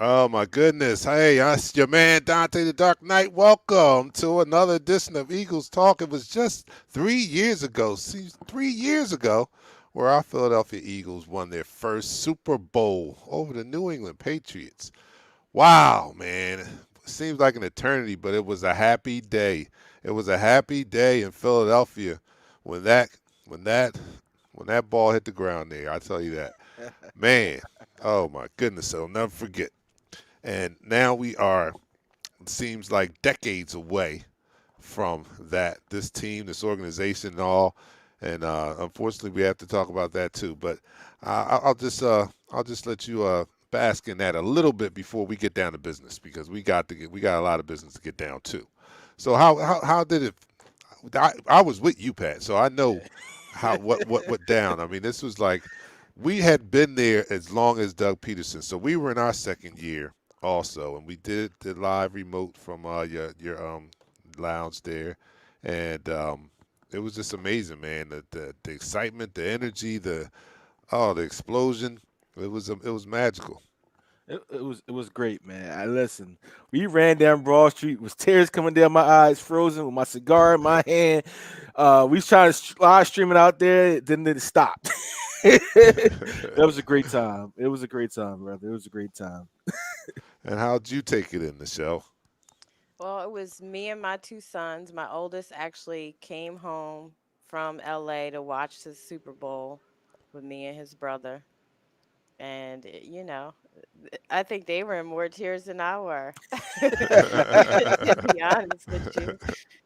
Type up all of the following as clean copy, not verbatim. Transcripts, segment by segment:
Oh my goodness. Hey, that's your man Dante the Dark Knight. Welcome to another edition of Eagles Talk. It was just 3 years ago, 3 years ago, where our Philadelphia Eagles won their first Super Bowl over the New England Patriots. Wow, man. It seems like an eternity, but it was a happy day. It was a happy day in Philadelphia when that ball hit the ground there. I tell you that. Man, oh my goodness, I'll never forget. And now we are, it seems like decades away from that, this team, this organization and all. And unfortunately, we have to talk about that too. But I'll just let you bask in that a little bit before we get down to business, because we got a lot of business to get down to. So how did it? I was with you, Pat, so I know what down. I mean, this was like we had been there as long as Doug Peterson, so we were in our second year also, and we did the live remote from your lounge there, and it was just amazing, man. The excitement, the energy, the explosion. It was magical. It was great, man. I listen. We ran down Broad Street with tears coming down my eyes, frozen with my cigar in my hand. We was trying to live stream it out there, then it stopped. That was a great time. It was a great time, brother. It was a great time. And how'd you take it in the show? Well, it was me and my two sons. My oldest actually came home from LA to watch the Super Bowl with me and his brother. And, I think they were in more tears than I were. To be honest with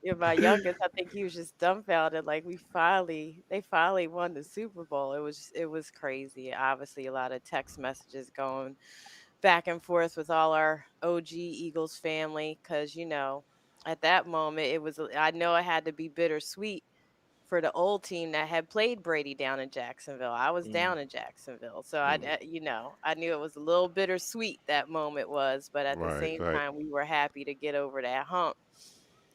you. My youngest, I think he was just dumbfounded. Like they finally won the Super Bowl. It was crazy. Obviously, a lot of text messages going back and forth with all our OG Eagles family, because at that moment I know it had to be bittersweet for the old team that had played Brady down in Jacksonville. I was Mm, down in Jacksonville, so Mm, I knew it was a little bittersweet, that moment was, but at the right, same right. time we were happy to get over that hump.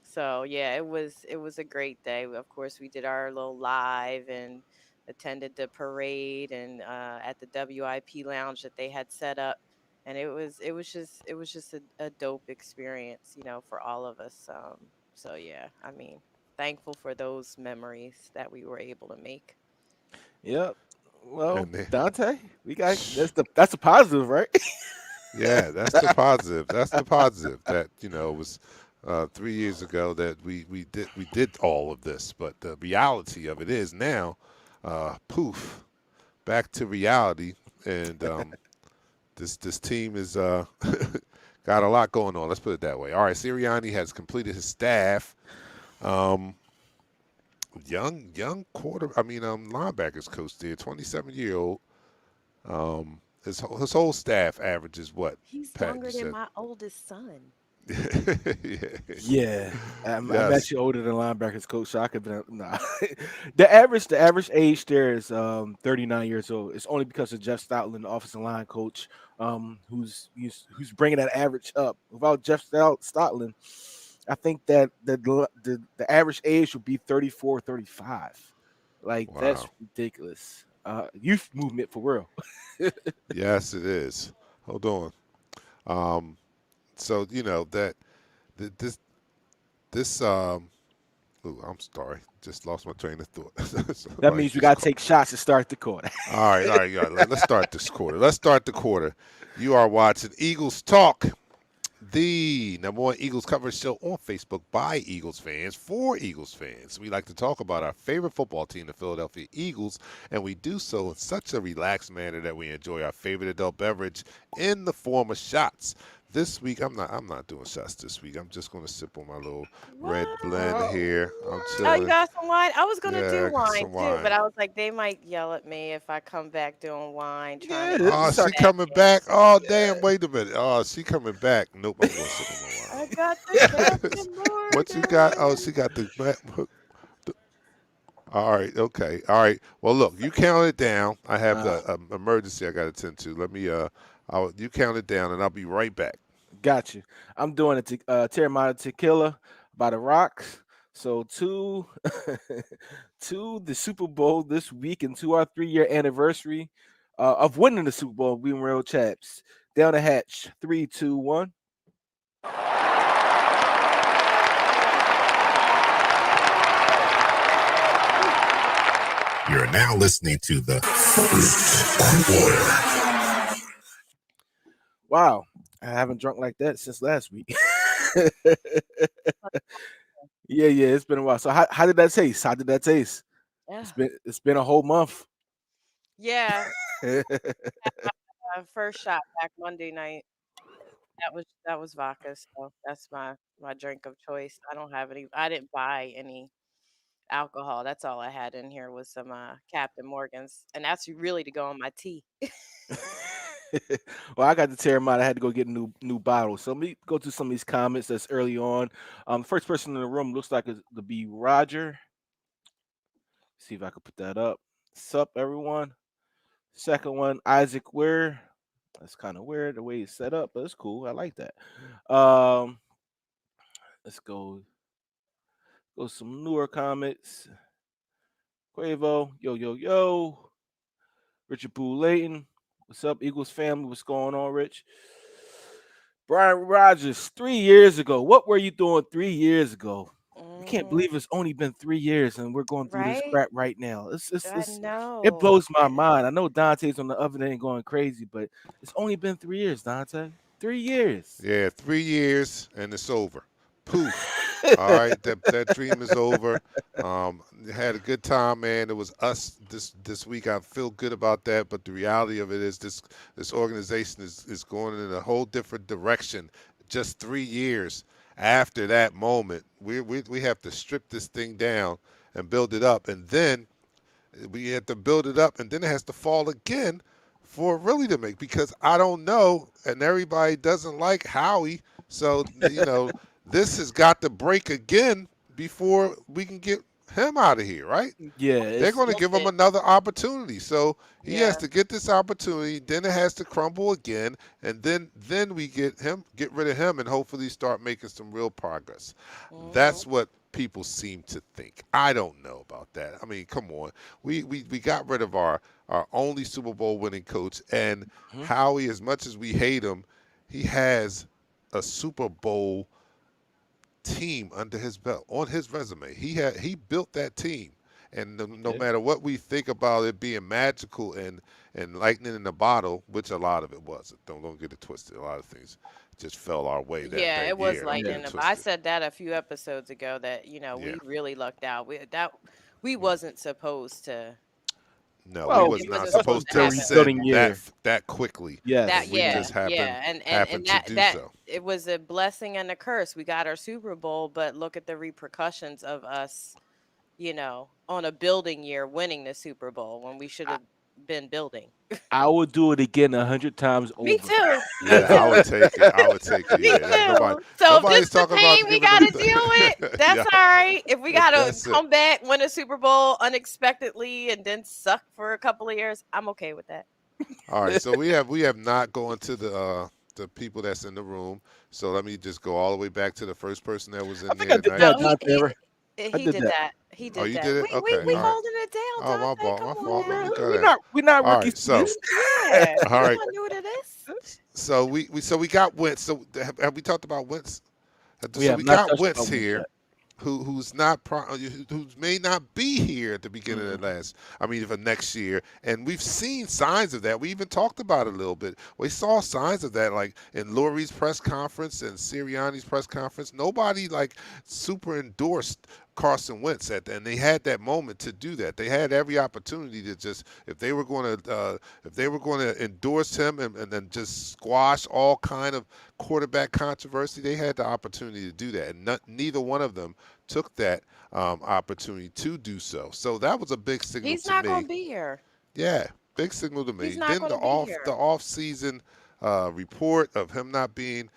So yeah, it was a great day. Of course, we did our little live and attended the parade and at the WIP lounge that they had set up, and it was just a dope experience, for all of us. So yeah, I mean, thankful for those memories that we were able to make. Yep. Well, and they, Dante, we got that's the positive, right? yeah, that's the positive. That's the positive. That it was 3 years ago that we did all of this, but the reality of it is now, poof, back to reality, and this team is got a lot going on. Let's put it that way. All right, Sirianni has completed his staff. Um, young linebackers coach there, 27-year-old. His whole staff averages what? He's Pat, you younger than said. my oldest son. Yeah. Yeah, I'm Yes. actually older than linebackers coach, so I could be nah. The average age there is 39 years old. It's only because of Jeff Stoutland, the offensive line coach, who's bringing that average up. Without Stoutland, I think that the average age would be 34, 35. Like that's Wow. ridiculous. Youth movement for real. Yes, it is. Hold on. Um, so that this this ooh, I'm sorry, just lost my train of thought. That Somebody means we just gotta called. take shots to start the quarter. All right, yeah. Let's start this quarter. Let's start the quarter. You are watching Eagles Talk, the number one Eagles coverage show on Facebook by Eagles fans for Eagles fans. We like to talk about our favorite football team, the Philadelphia Eagles, and we do so in such a relaxed manner that we enjoy our favorite adult beverage in the form of shots. This week, I'm not doing shots this week. I'm just going to sip on my little red blend What? here. I'm Oh, you chilling. got some wine? I was gonna Yeah, do I got wine some too, but wine. I was like, they might yell at me if I come back doing wine, trying Yeah, to this, ease Oh, this she our back coming in. back. Oh, damn, wait a minute. Oh, she coming back. Nope, I'm going to sip on my I got the wine. Captain What you got? Oh, she Morgan. got the all right, okay. All right. Well, look, you count it down. I have uh, the emergency I got to attend to. Let me you count it down and I'll be right back. got you. I'm doing a Terramana Tequila by the Rocks. So to the Super Bowl this week and to our 3-year anniversary of winning the Super Bowl, being real chaps. Down the hatch, 3, 2, 1. You're now listening to the first quarter. Wow, I haven't drunk like that since last week. Yeah, it's been a while. So how did that taste? How did that taste? Yeah, It's been a whole month. yeah. First shot back Monday night. That was vodka, so that's my drink of choice. I don't have any. I didn't buy any alcohol. That's all I had in here was some Captain Morgan's, and that's really to go on my tea. Well, I got to tear them out. I had to go get a new bottle. So let me go to some of these comments that's early on. The first person in the room looks like it's to be Roger. See if I can put that up. Sup, everyone. Second one, Isaac Ware. That's kind of weird the way it's set up, but it's cool. I like that. Um, let's go some newer comments. Quavo, yo yo yo. Richard Boo Layton, what's up, Eagles family? What's going on, Rich? Brian Rogers, 3 years ago. What were you doing 3 years ago? I can't Hmm. believe it's only been 3 years and we're going through this Right? crap right now. I It know. blows my mind. I know Dante's on the other end going crazy, but it's only been 3 years, Dante. 3 years. Yeah, 3 years and it's over. Poof. All right, that dream is over. Had a good time, man. It was us this week. I feel good about that, but the reality of it is this organization is going in a whole different direction. Just 3 years after that moment, we have to strip this thing down and build it up, and then we have to build it up, and then it has to fall again for it really to make. Because I don't know, and everybody doesn't like Howie, so this has got to break again before we can get him out of here, right? Yeah, They're it's going to Will give him it? another opportunity, so he has Yeah. to get this opportunity. Then it has to crumble again, and then we get rid of him, and hopefully start making some real progress. Hmm. That's what people seem to think. I don't know about that. I mean, come on. We got rid of our only Super Bowl winning coach, and Mhm. Howie, as much as we hate him, he has a Super Bowl team under his belt on his resume. He built that team, And no Yeah. matter what we think about it being magical and lightning in the bottle, which a lot of it was. Don't get it twisted. A lot of things just fell our way that Yeah, it that was year. Don't lightning get Yeah. in it the I twisted. said that a few episodes ago that, Yeah. we really lucked out. We Mm. wasn't supposed to No, we Well, was it not wasn't plus supposed was supposed to to the happen. rebuilding ascend year. that quickly, That and Yes. we Yeah. yeah, just yeah, and happened to that do that so. it was a blessing and a curse. We got our Super Bowl, but look at the repercussions of us, on a building year winning the Super Bowl when we should I, have been building. I would do it again 100 times Me over. too. Me Yeah, I would too. take it. I would take it. Me Yeah, like too. So if this nobody's is the talking about pain we giving them. gotta deal with, Yeah, that's all right. If we if gotta that's it. come back, win a Super Bowl unexpectedly, and then suck for a couple of years, I'm okay with that. All right, so we have not gone to the people that's in the room. So let me just go all the way back to the first person that was I in think I there did tonight. No, that, he Dante. he I he did did that. that. He Oh, did you that. did We it? we Okay, we all Mhm. right. holding it Oh, down, my Dante. fault, Come my on fault. Man, Let me now. cut we're that. not we're not All rookie right, so students. Yeah, all you right, are new to this. so we got Wentz. So have we talked about Wentz? We So have we not got touched Wentz about Wentz here, yet. who's not who may not be here at the beginning of Mm-mm. the last. I mean, for next year, and we've seen signs of that. We even talked about it a little bit. We saw signs of that, like in Lurie's press conference and Sirianni's press conference. Nobody like super endorsed Carson Wentz and they had that moment to do that. They had every opportunity to just if they were going to endorse him and then just squash all kind of quarterback controversy. They had the opportunity to do that, and neither one of them took that opportunity to do so. So that was a big signal He's to not me. gonna be here. Yeah, big signal to He's me. not Then gonna be the here. off season report of him not being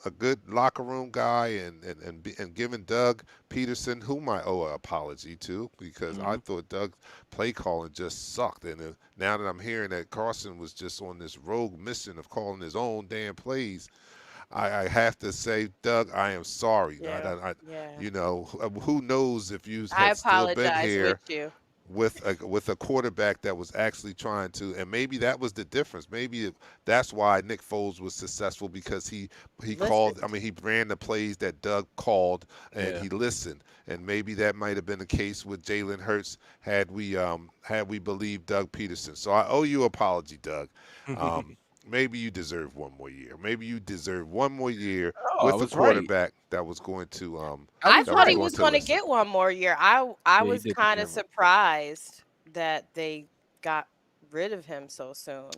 a good locker room guy and giving Doug Peterson, whom I owe an apology to, because I Mhm. thought Doug's play calling just sucked. And now that I'm hearing that Carson was just on this rogue mission of calling his own damn plays, I have to say, Doug, I am sorry. Yeah, yeah. Who knows if you I had still been apologize with here you. with a quarterback that was actually trying to, and maybe that was the difference. Maybe that's why Nick Foles was successful, because he called. I Listened. mean, he ran the plays that Doug called, and Yeah. he listened. And maybe that might have been the case with Jalen Hurts had we believed Doug Peterson. So I owe you an apology, Doug. Um, Maybe you deserve one more year. Maybe you deserve one more year Oh, I with a was right. quarterback that was going to I I was that was thought he right. going was to gonna listen. get one more year. I Yeah, he was did kind of deserve it. surprised that they got rid of him so soon,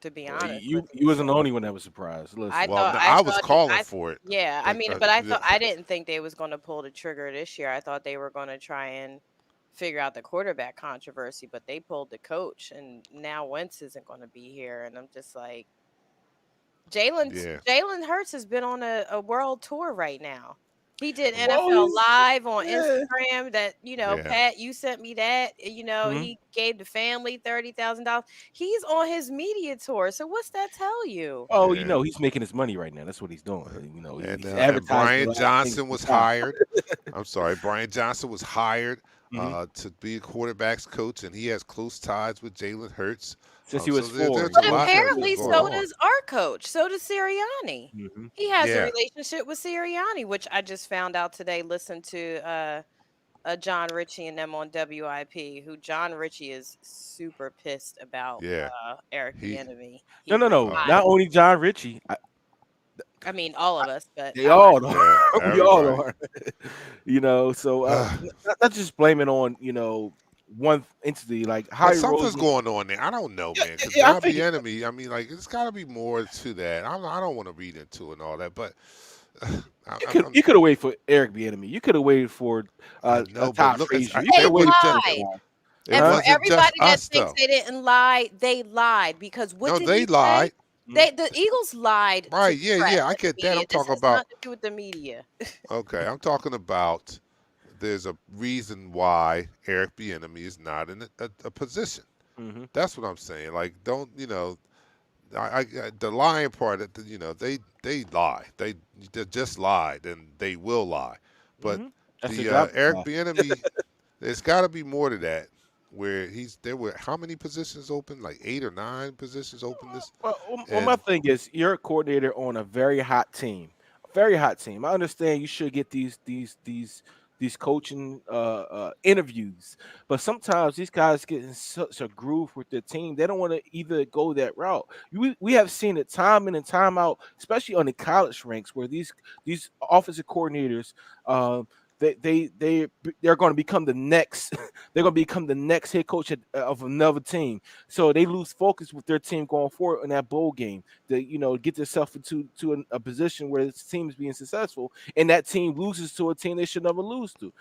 to be Well, honest with you you. wasn't the only one that was surprised. I Listen. Well, thought no, I I was thought he calling I for it. yeah, I mean, but Yeah. I didn't think they was going to pull the trigger this year. I thought they were going to try and figure out the quarterback controversy, but they pulled the coach, and now Wentz isn't going to be here, and I'm just like, Yeah. Jalen Hurts has been on a world tour right now. He did Yeah. Well, NFL he's Live on yeah. Instagram. That Yeah. Pat, you sent me that. Mhm. He gave the family $30,000. He's on his media tour. So what's that tell you? Oh, Yeah. he's making his money right now. That's what he's doing. And He's and advertising a Brian lot of things Johnson to was stop. hired. I'm sorry, Brian Johnson was hired Mhm. to be a quarterbacks coach, and he has close ties with Jalen Hurts. Since he So was four, there's he a But knows lot that's he was apparently, going four. so on. does our coach. So does Sirianni. Mhm. He has a Yeah. relationship with Sirianni, which I just found out today. Listen to John Ritchie and them on WIP, who John Ritchie is super pissed about Yeah. Eric He. Bieniemy. No, He's no, no. Oh. hot. Not only John Ritchie. I mean, all of us, but They all are. Yeah. We all Everybody. are. So not just blaming on one entity like But Howie something's Roseman. going on there. I don't know, Yeah, man. Because yeah, I John think Bieniemy, I mean, like, it's got to be more to that. I don't want to read into it and all that, but you I, could I'm, you could have waited for Eric Bieniemy. You could have waited for I know. But Todd look, Frazier. You could they have it, waited it, for it, those lied. guys. it And for Huh? wasn't just everybody that us, thinks though. they didn't lie, they lied because what No, did they he say? lied. Mhm. The Eagles lied to Right. the Yeah, press yeah. I and the get that. media. I'm This talking has about, nothing to do with the media. okay, I'm talking about there's a reason why Eric Bieniemy is not in a position. Mhm. That's what I'm saying. Like, don't, the lying part, they lie. They just lied, and they will lie. But Mhm. That's their the job. Eric Bieniemy, there's got to be more to that. Where there were how many positions open? Like 8 or 9 positions open this, Well, my and thing is, you're a coordinator on a very hot team. A very hot team. I understand you should get these these coaching interviews. But sometimes these guys get in such a groove with their team, they don't want to either go that route. We have seen it time in and time out, especially on the college ranks, where these offensive coordinators, um, they're going to become the next they're going to become the next head coach of another team. So they lose focus with their team going forward in that bowl game. To get themselves into a position where this team is being successful, and that team loses to a team they should never lose to.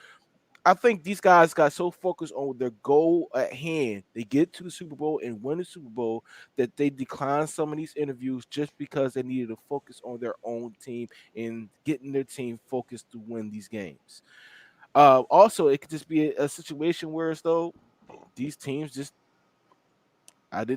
I think these guys got so focused on their goal at hand, they get to the Super Bowl and win the Super Bowl, that they declined some of these interviews just because they needed to focus on their own team and getting their team focused to win these games. Also, it could just be a situation where as though these teams just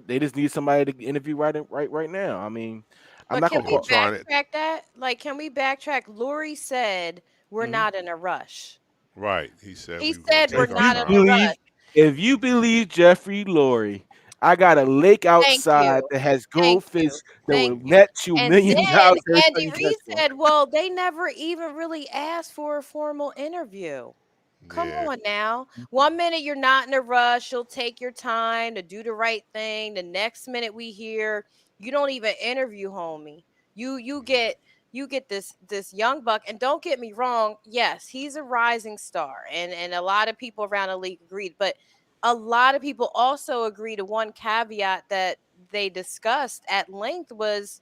they just need somebody to interview right now. I mean, I'm But not can gonna we Or call. trying it. backtrack that? Like, can we backtrack? Lori said we're Mhm. not in a rush. Right. He said He we were going said to we're take If our you not in a time. rush. believe, if you believe Jeffrey Lurie, I got a lake Thank outside you. that has Thank goldfish you. that will Thank you. net you And then $1 million every time Andy you Reid catch one. said, well, they never even really asked for a formal interview. Come Yeah. on now. One minute you're not in a rush, you'll take your time to do the right thing. The next minute we hear you don't even interview homie. You get this young buck, and don't get me wrong, yes, he's a rising star, and a lot of people around the league agreed, but a lot of people also agree to one caveat that they discussed at length was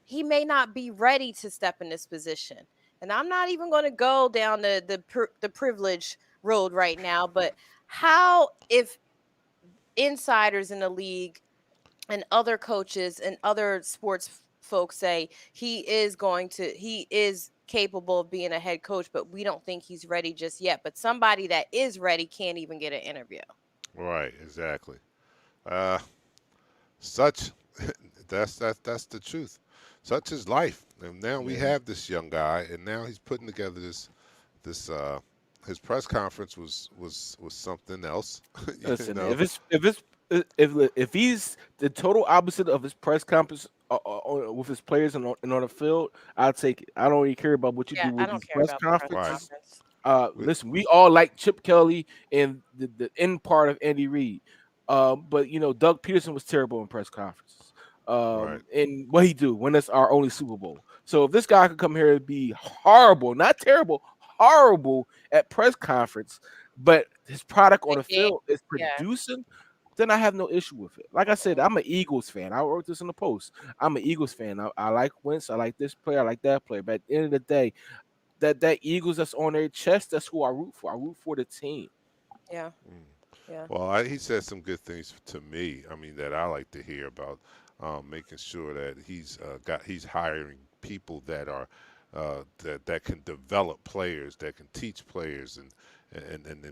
he may not be ready to step in this position. And I'm not even going to go down the privilege road right now, but how if insiders in the league and other coaches and other sports folks say he is capable of being a head coach, but we don't think he's ready just yet. But somebody that is ready can't even get an interview. Right. Exactly. Uh, such that's the truth. Such is life. And now we Yeah. have this young guy, and now he's putting together this. His press conference was something else. you Listen, know. if he's the total opposite of his press conference with his players and on the field, I'll take it. I don't even care about what you Yeah, do I with don't these care press about the press Right. conferences. conference. We, Listen, we all like Chip Kelly and the end part of Andy Reid. But Doug Peterson was terrible in press conferences. right. And what he do when that's our only Super Bowl. So if this guy could come here and be horrible, not terrible, horrible at press conference, but his product on The the game, field is yeah, producing, then I have no issue with it. Like I said, I'm an Eagles fan. I wrote this in the post. I'm an Eagles fan. I like Wentz. I like this player. I like that player. But at the end of the day, that Eagles that's on their chest, that's who I root for. I root for the team. yeah, Mm. yeah. Well, he said some good things to me. I mean, that I like to hear about, making sure that he's hiring people that are that can develop players, that can teach players, and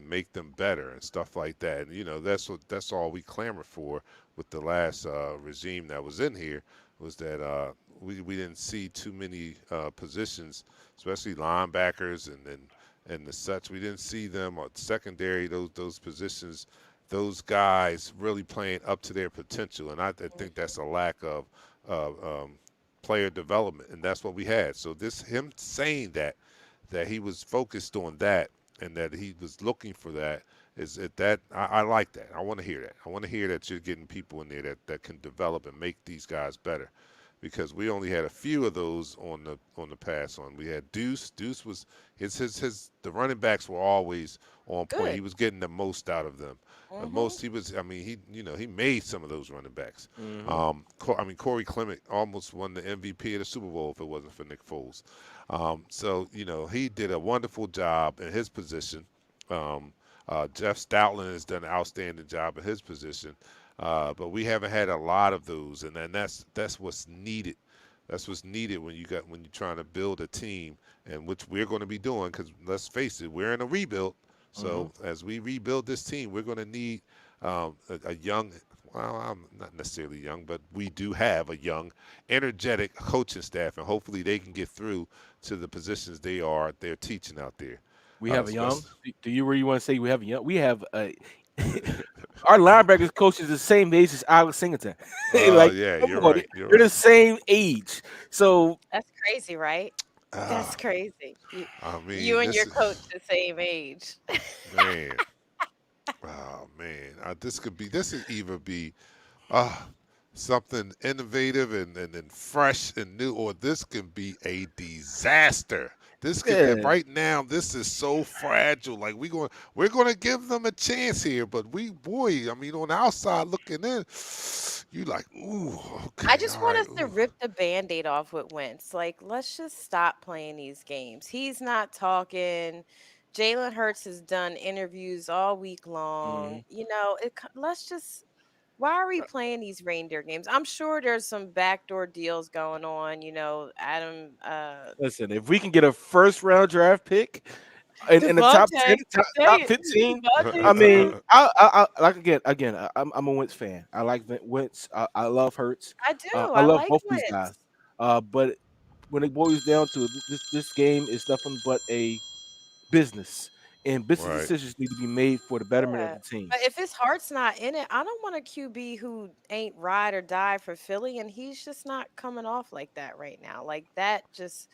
make them better and stuff like that. And that's all we clamor for with the last regime that was in here, was that we didn't see too many positions, especially linebackers and the such. We didn't see them or secondary, those positions, those guys really playing up to their potential, and I think that's a lack of player development, and that's what we had. So this him saying that he was focused on that and that he was looking for that is that I like that. I want to hear that. I want to hear that you're getting people in there that can develop and make these guys better, because we only had a few of those on the pass on. We had Deuce. Deuce was his the running backs were always on point. Good. He was getting the most out of them. The Mm-hmm. most he was. I mean, he made some of those running backs. Hmm. I mean, Corey Clement almost won the MVP of the Super Bowl if it wasn't for Nick Foles. So he did a wonderful job in his position. Um, Jeff Stoutland has done an outstanding job in his position. But we haven't had a lot of those, and then that's what's needed. That's what's needed when you're trying to build a team, and which we're going to be doing. Because let's face it, we're in a rebuild. Hmm. So as we rebuild this team, we're going to need a young. Well, I'm not necessarily young, but we do have a young, energetic coaching staff, and hopefully they can get through to the positions they're teaching out there. We have a young. Especially, Do you really want to say we have a young? We have a. Our linebackers coach is the same age as Alex Singleton. Like, yeah, come you're on, right. You're they're right. the same age. So That's crazy, right? That's Ah, crazy. I You mean, and this your is coach the same age. man. Oh man, this could either be uh, something innovative and fresh and new, or this can be a disaster. This could Yeah, right now. This is so fragile. Like we're going to give them a chance here, but boy, I mean, on the outside looking in, you like, ooh, I okay, just all want right, us to ooh, rip the band-aid off with Wentz. Like, let's just stop playing these games. He's not talking. Jalen Hurts has done interviews all week long. hmm Let's just. Why are we playing these reindeer games? I'm sure there's some backdoor deals going on. Adam, listen, if we can get a first round draft pick in the top 10, Devontae, top say it, 15, Devontae I mean, Smith. I like again, I'm a Wentz fan. I like Wentz. I love Hurts. I do. I I love like both these guys. Wentz. But when it boils down to it, this game is nothing but a business, and business right. decisions need to be made for the betterment of Yeah. the team. But if his heart's not in it, I don't want a QB who ain't ride or die for Philly, and he's just not coming off like that right now. Like that just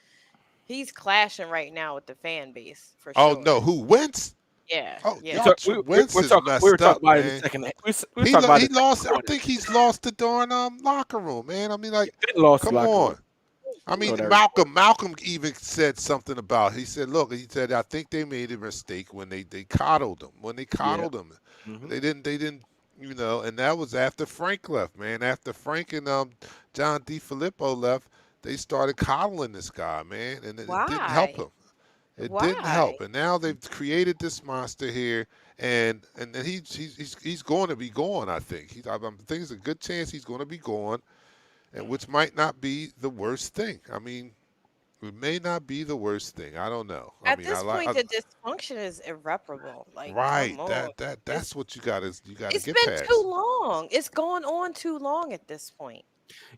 he's clashing right now with the fan base for Oh no, sure. who wins? Yeah, Oh, yeah. Wentz is We were messed talking up, about it in the man. second. We were talking about He it in the second lost. I quarter. think he's lost the darn locker room, man. I mean, like, Fitton lost his come locker room. on. I I mean, saw that report. Malcolm even said something about. He said, "Look," he said, "I think they made a mistake when they coddled him. When they Yeah. coddled him, Hmm. they didn't, And that was after Frank left, man. After Frank and John DiFilippo left, they started coddling this guy, man, and it didn't help Why? him. It didn't Why? help, and now they've created this monster here, and he's going to be gone. I think I think there's a good chance he's going to be gone, and which might not be the worst thing. I mean, it may not be the worst thing. I don't know. I At mean, this point, the dysfunction is irreparable. Like, right. come on. That's It's what you got to it's get been too past. long. It's gone on too long at this point.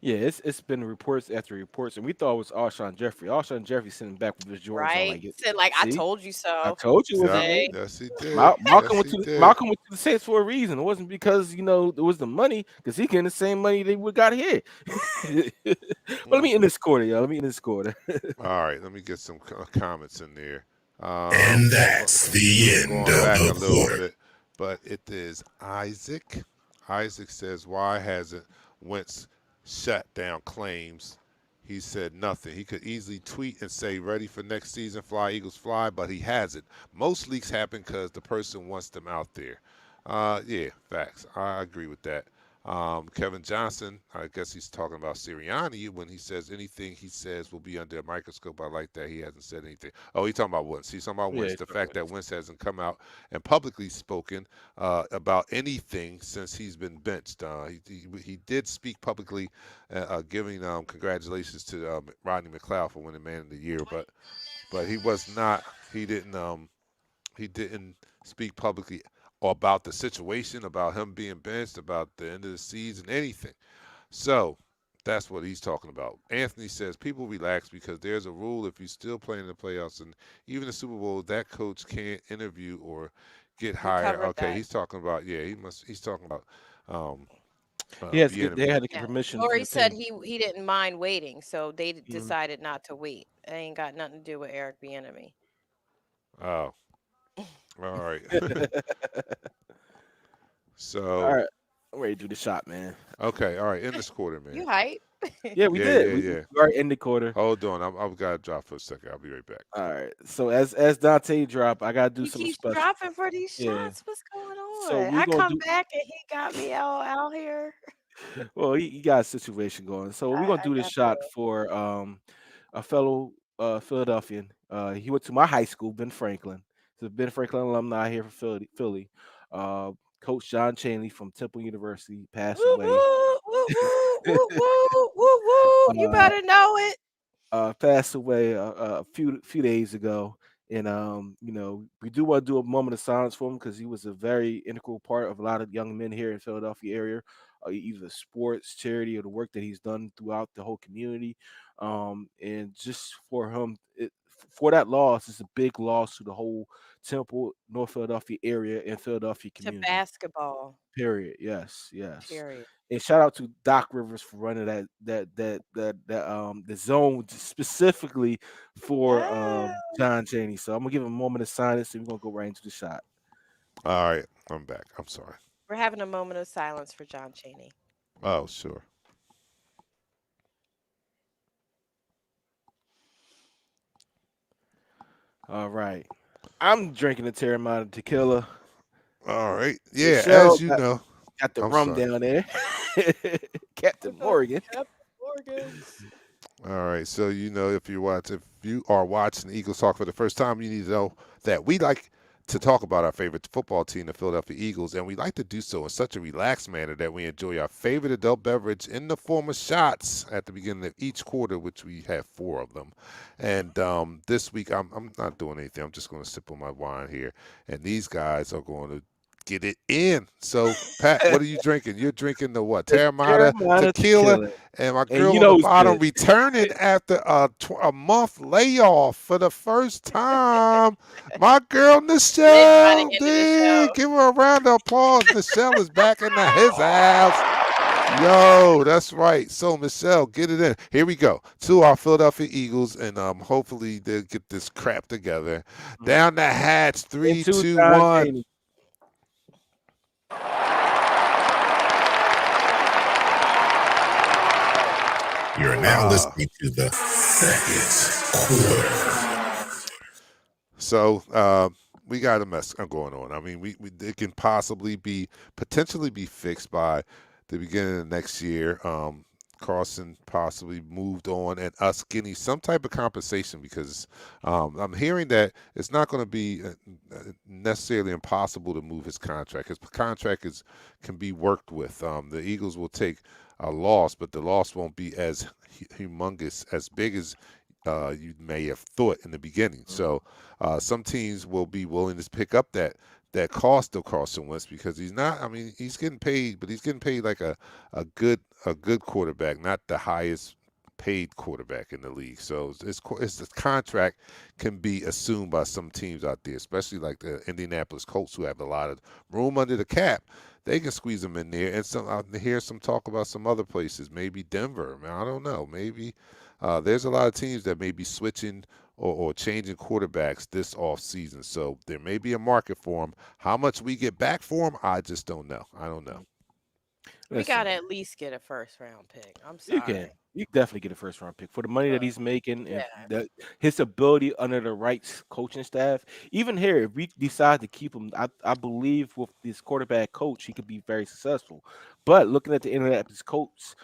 Yeah, it's been reports after reports, and we thought it was Alshon Jeffrey. Alshon Jeffrey sitting back with his Jordans on, Right? like, Said like I see, told you I so. told you it wasn't Yep. me. Say Yes, he did. Yes, he did. Malcolm went to the Saints for a reason. It wasn't because it was the money, because he getting the same money they would got here. But let Mm. me end this quarter, y'all. Let me end this quarter. All right. Let me get some comments in there. And Go- that's the end Going of back a the little quarter. bit, but it is Isaac. Isaac says, "Why hasn't Wentz shut down claims?" He said nothing. He could easily tweet and say, "Ready for next season, fly Eagles fly," but he hasn't. Most leaks happen because the person wants them out there. Yeah, facts. I agree with that. Kevin Johnson, I guess he's talking about Sirianni when he says anything he says will be under a microscope. I like that he hasn't said anything. Oh, he's talking about Wentz. He's talking about Yeah, Wentz. The fact that Wentz hasn't come out and publicly spoken about anything since he's been benched. He did speak publicly, giving congratulations to Rodney McLeod for winning Man of the Year, but he was not. He didn't speak publicly about the situation, about him being benched, about the end of the season, anything. So that's what he's talking about. Anthony says people relax because there's a rule if you're still playing in the playoffs and even the Super Bowl, that coach can't interview or get we hired. covered Okay, that. he's talking about he's talking about um they Bieniemy. had to get Yeah. permission Or from he the said team. he didn't mind waiting, so they Mhm. decided not to wait. It ain't got nothing to do with Eric Bieniemy. Oh, all right. All So right, I'm ready to do the shot, man. okay, all right, in this quarter, You man. hype? Yeah, we Yeah, did. yeah, We yeah. already ended the quarter. Hold on, I've got to drop for a second. I'll be right back. All right. So as Dante drop, I gotta do He something keeps special. dropping for these Yeah. shots. What's going So on? we I gonna come do. back and he got me out here. Well, he got a situation going. So we're gonna I do this got shot you. for a fellow Philadelphian. He went to my high school, Ben Franklin. He's a Ben Franklin alumni here from Philly. Uh, Coach John Chanley from Temple University passed Woo away. woo woo woo woo woo woo woo. You Uh, better know it. passed away a few days ago. And we do want to do a moment of silence for him because he was a very integral part of a lot of young men here in Philadelphia area, either sports, charity, or the work that he's done throughout the whole community. And just for him, for that loss, it's a big loss to the whole Temple, North Philadelphia area and Philadelphia To community. basketball, Period. Yes, yes. period. And shout out to Doc Rivers for running the zone specifically for Ah, John Chaney. So I'm gonna give him a moment of silence and we're gonna go right into the shot. All right, I'm back. I'm sorry. we're having a moment of silence for John Chaney. Oh, sure. All right. I'm drinking a Terramana tequila. All right. Yeah, Michelle as you got, know, got the I'm rum sorry. down there. I Captain got Morgan. Captain Morgan's. All right, so if you are watching the Eagles talk for the first time, you need to know that we like to talk about our favorite football team, the Philadelphia Eagles, and we like to do so in such a relaxed manner that we enjoy our favorite adult beverage in the form of shots at the beginning of each quarter, which we have 4 of them. And this week, I'm not doing anything. I'm just going to sip on my wine here, and these guys are going to get it in. So, Pat, what are you drinking? You're drinking the what? The Terramana Terramana tequila, tequila. and my And you girl on know the who's bottom good. returning after a month layoff for the first time. My girl Ready by the Nichelle, end of the show. dig, give her a round of applause. Nichelle is back in his house. Yo, that's right. So Michelle, get it in. Here we go. To our Philadelphia Eagles, and hopefully they'll get this crap together. Mhm. Down the hatch, And three, two two, John one. Chaney. You're now Ah. listening to the second quarter. So we got a mess going on. I mean, we it can potentially be fixed by the beginning of next year. Carson possibly moved on, and us getting some type of compensation because I'm hearing that it's not going to be necessarily impossible to move his contract. His contract is can be worked with. The Eagles will take a loss, but the loss won't be as humongous, as big as you may have thought in the beginning. So some teams will be willing to pick up that cost of Carson Wentz because he's not. I mean, he's getting paid, but he's getting paid like a good quarterback, not the highest paid quarterback in the league. So it's the contract can be assumed by some teams out there, especially like the Indianapolis Colts, who have a lot of room under the cap. They can squeeze them in there, and some I hear some talk about some other places, maybe Denver. I, mean, I don't know. Maybe there's a lot of teams that may be switching or changing quarterbacks this off season. So there may be a market for them. How much we get back for them, I just don't know. I don't know. We gotta Listen, at least get a first round pick. I'm you can. sorry. You can definitely get a first round pick for the money that Look, he's making and yeah. his ability under the right coaching staff. Even here, if we decide to keep him, I believe with this quarterback coach, he could be very successful. But looking at the Indianapolis Colts,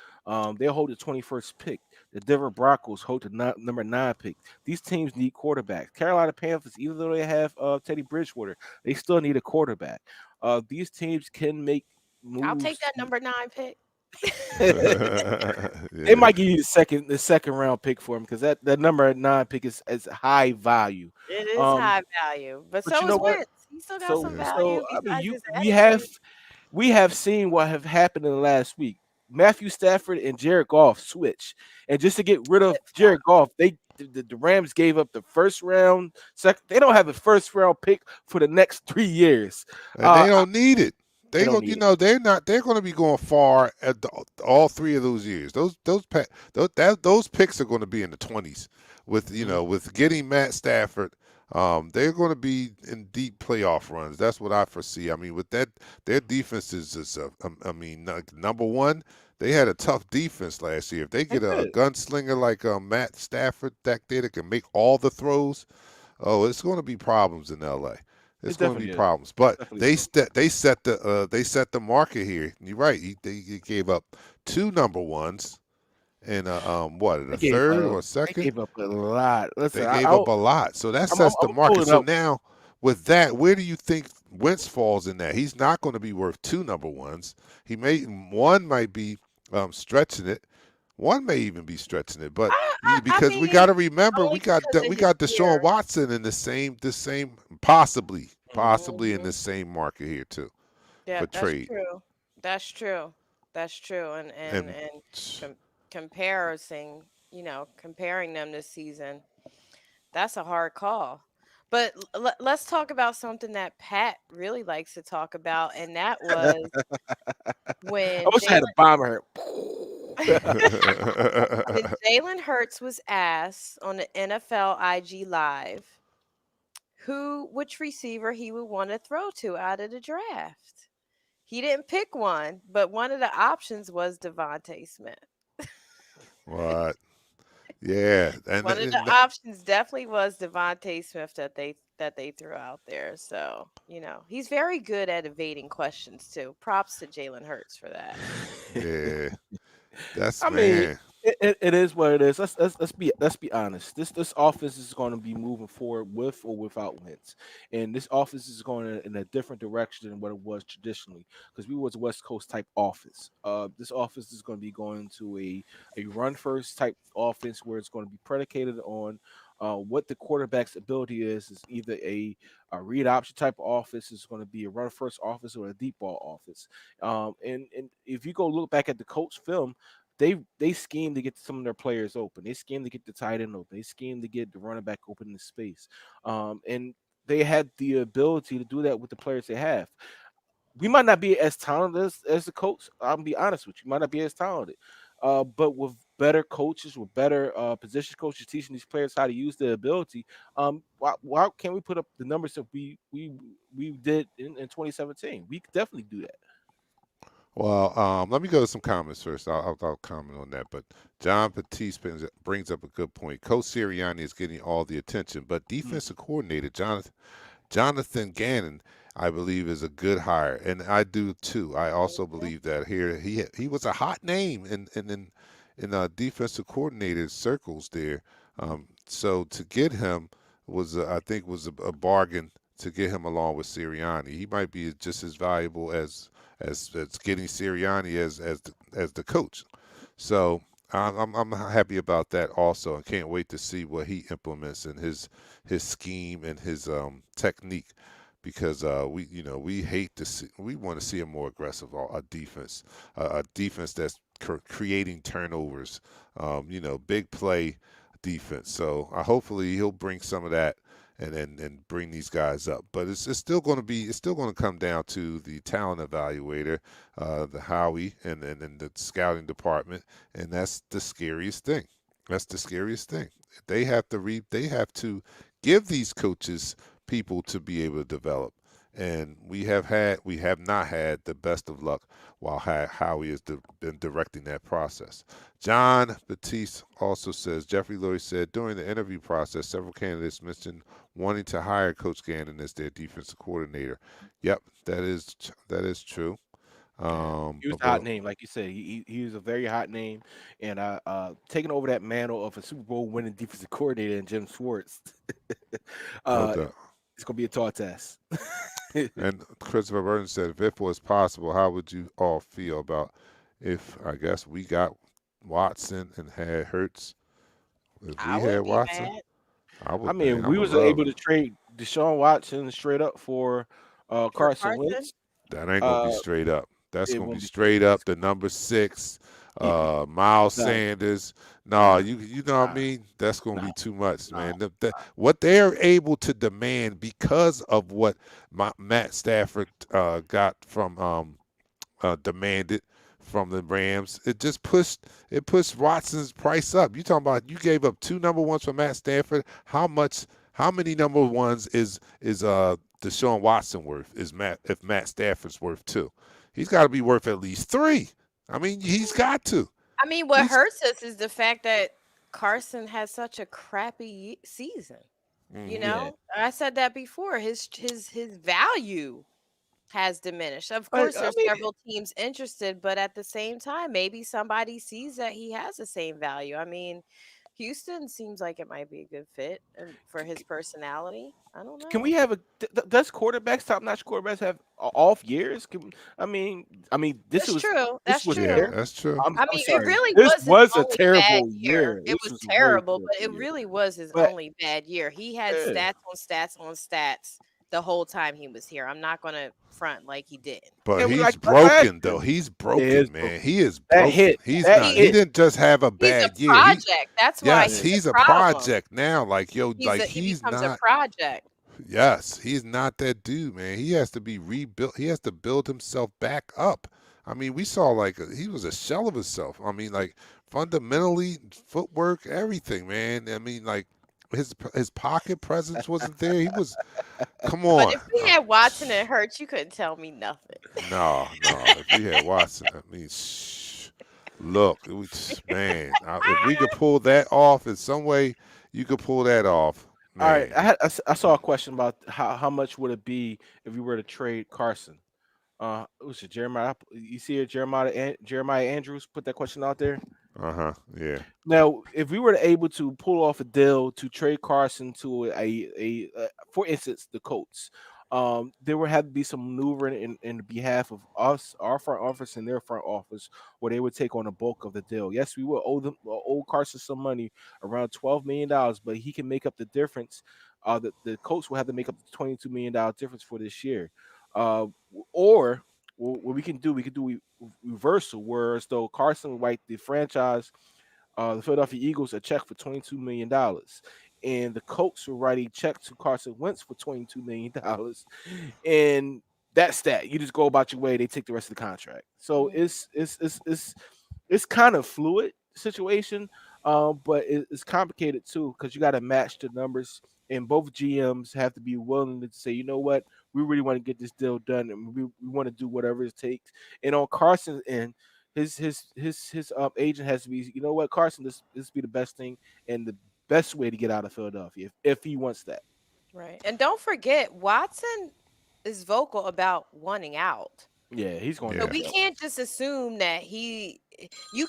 they hold the 21st pick. The Denver Broncos hold the number 9 pick. These teams need quarterbacks. Carolina Panthers, even though they have Teddy Bridgewater, they still need a quarterback. These teams can make I'll take moves. that number 9 pick. They Yeah. might give you the second round pick for him because that number 9 pick is high value. It is Um, high value, but but so you is know what? Wentz. He still got So some Yeah. so value I mean besides you his we have attitude. we have seen what have happened in the last week. Matthew Stafford and Jared Goff switch, and just to get rid of Flip flop. Jared Goff, the Rams gave up the first round. Second, they don't have a first round pick for the next 3 years. And they I, don't need it. they They don't go, you need it. know, they're not. They're going to be going far at all 3 of those years. Those picks are going to be in the 20s. With Mhm. with getting Matt Stafford, they're going to be in deep playoff runs. That's what I foresee. I mean, with that, their defense is I mean, number one. They had a tough defense last year. If they They get a did. gunslinger like Matt Stafford back there that can make all the throws, oh, it's going to be problems in L.A. It's It going to be definitely is. problems, but Definitely they so. set the market here. You're right. They gave up 2 number 1s and what in They a gave third a or a they second. gave up a lot. Listen, They gave up a lot, so that sets I'm the gonna pull market. it So up. now with that, where do you think Wentz falls in that? He's not going to be worth 2 number 1s. He may one might be stretching it. One may even be stretching it, but I because we got mean, to remember only because of We his got Deshaun year. Watson in the same possibly in Hmm. the same market here too Yeah, for that's trade true. That's true. That's true. and Com- comparison, comparing them this season. That's a hard call. But let's talk about something that Pat really likes to talk about, and that was I when wish I had a bomber. when Jalen Hurts was asked on the NFL IG Live which receiver he would want to throw to out of the draft. He didn't pick one, but one of the options was Devontae Smith. What? Yeah, One of the options definitely was Devontae Smith that they threw out there. So, he's very good at evading questions too. Props to Jalen Hurts for that. yeah, that's I mean, man. it is what it is. Let's be honest. This offense is going to be moving forward with or without Wentz, and this offense is going in a different direction than what it was traditionally because we was a West Coast type offense. This offense is going to be going to a run first type offense where it's going to be predicated on what the quarterback's ability is either a read option type of offense is going to be a run first offense or a deep ball offense. And if you go look back at the Colts film, they scheme to get some of their players open. They scheme to get the tight end open. They scheme to get the running back open in space. And they had the ability to do that with the players they have. We might not be as talented as the Colts. I'll be honest with you. Might not be as talented. But with better coaches, with better position coaches teaching these players how to use their ability, why can't we put up the numbers that we did in 2017? We could definitely do that. Well, let me go to some comments first. I'll comment on that. But John Batiste brings up a good point. Coach Sirianni is getting all the attention, but Mm. defensive coordinator Jonathan Gannon, I believe, is a good hire, and I do too. I also Mhm. believe that here he was a hot name in defensive coordinator circles there. So to get him was I think was a bargain to get him along with Sirianni. He might be just as valuable as getting Sirianni as the coach. So I'm happy about that also, and can't wait to see what he implements in his scheme and his technique. Because we hate to see, we want to see a more aggressive defense, a defense that's creating turnovers, big play defense. So hopefully he'll bring some of that and bring these guys up. But it's still going to come down to the talent evaluator, the Howie, and the scouting department, and that's the scariest thing. That's the scariest thing. They have to They have to give these coaches people to be able to develop. And we have not had the best of luck while Howie has been directing that process. John Batiste also says Jeffrey Lurie said during the interview process, several candidates mentioned wanting to hire Coach Gannon as their defensive coordinator. Yep, that is true. Yeah, he was But, a hot name, like you said. He was a very hot name, and taking over that mantle of a Super Bowl winning defensive coordinator in Jim Schwartz, no uh, doubt. it's gonna be a tall task. And Christopher Burton said, if it was possible, how would you all feel about if I guess we got Watson and had Hurts? If I we had wouldn't be Watson, mad. I man, mean, I we would was love. able to trade Deshaun Watson straight up for For Carson Carson, Wentz. That ain't gonna be Uh, straight up. That's it gonna be won't be straight. straight up the number six, Mm-mm. Miles Nah, Sanders. No, nah, you know what I nah, mean. That's gonna nah, be too much, nah. man. What they're able to demand because of what Matt Stafford got from demanded from the Rams. It pushed Watson's price up. You talking about you gave up two number ones for Matt Stafford. How many number ones is Deshaun Watson worth? Is Matt if Matt Stafford's worth two? He's got to be worth at least three. I mean, he's got to. I mean, what He's hurts us is the fact that Carson had such a crappy season. hmm Yeah. I said that before. His value has diminished. Of course, I there's mean, several teams interested, but at the same time, maybe somebody sees that he has the same value. I mean, Houston seems like it might be a good fit for his personality. I don't can we know. have does quarterbacks, top notch quarterbacks, have off years? This That's was true. this That's was Yeah, true. terrible. that's true. I I'm mean, it sorry. really This was his was a only bad terrible year. year. It This was was a very terrible, terrible but it year. really was his But only bad year. He had yeah, stats on stats on stats the whole time he was here. I'm not gonna front like he didn't. But And we he's like last broken year. though. He's Yeah, it is broken, man. broken. He is That broken. hit, He's that not. He He hit. didn't just have a he's a bad year. project. That's why Yes, he's a he's a problem. project now. Like yo, like He he's becomes a not. project. Yes, he's not that dude, man. He has to be rebuilt. He has to build himself back up. I mean, we saw like he was a shell of himself. I mean, like fundamentally, footwork, everything, man. I mean, like his pocket presence wasn't there. He was. Come But on. if we had Watson and Hurts, you couldn't tell me nothing. No, no. If we had Watson, I mean, look, man. If we could pull that off in some way, you could pull that off, All right, man. I saw a question about how much would it be if we were to trade Carson? Was it Jeremiah? You see it, Jeremiah Andrews put that question out there. Uh huh. Yeah. Now, if we were able to pull off a deal to trade Carson to for instance, the Colts, there would have to be some maneuvering in the behalf of us, our front office, and their front office, where they would take on the bulk of the deal. Yes, we will owe Carson some money, around $12 million, but he can make up the difference. The Colts will have to make up the $22 million difference for this year. Uh, or what we could do reversal, whereas though Carson would write the franchise, the Philadelphia Eagles, a check for $22 million, and the Colts will write a check to Carson Wentz for $22 million, and that's that. You just go about your way. They take the rest of the contract. So Mhm. it's kind of fluid situation, but it's complicated too because you got to match the numbers, and both GMs have to be willing to say, you know what, we really want to get this deal done, and we want to do whatever it takes. And on Carson's end, his agent has to be, you know what, Carson, this be the best thing and the best way to get out of Philadelphia if he wants that. Right. And don't forget, Watson is vocal about wanting out. Yeah, he's going So to Yeah. we jail. can't just assume that you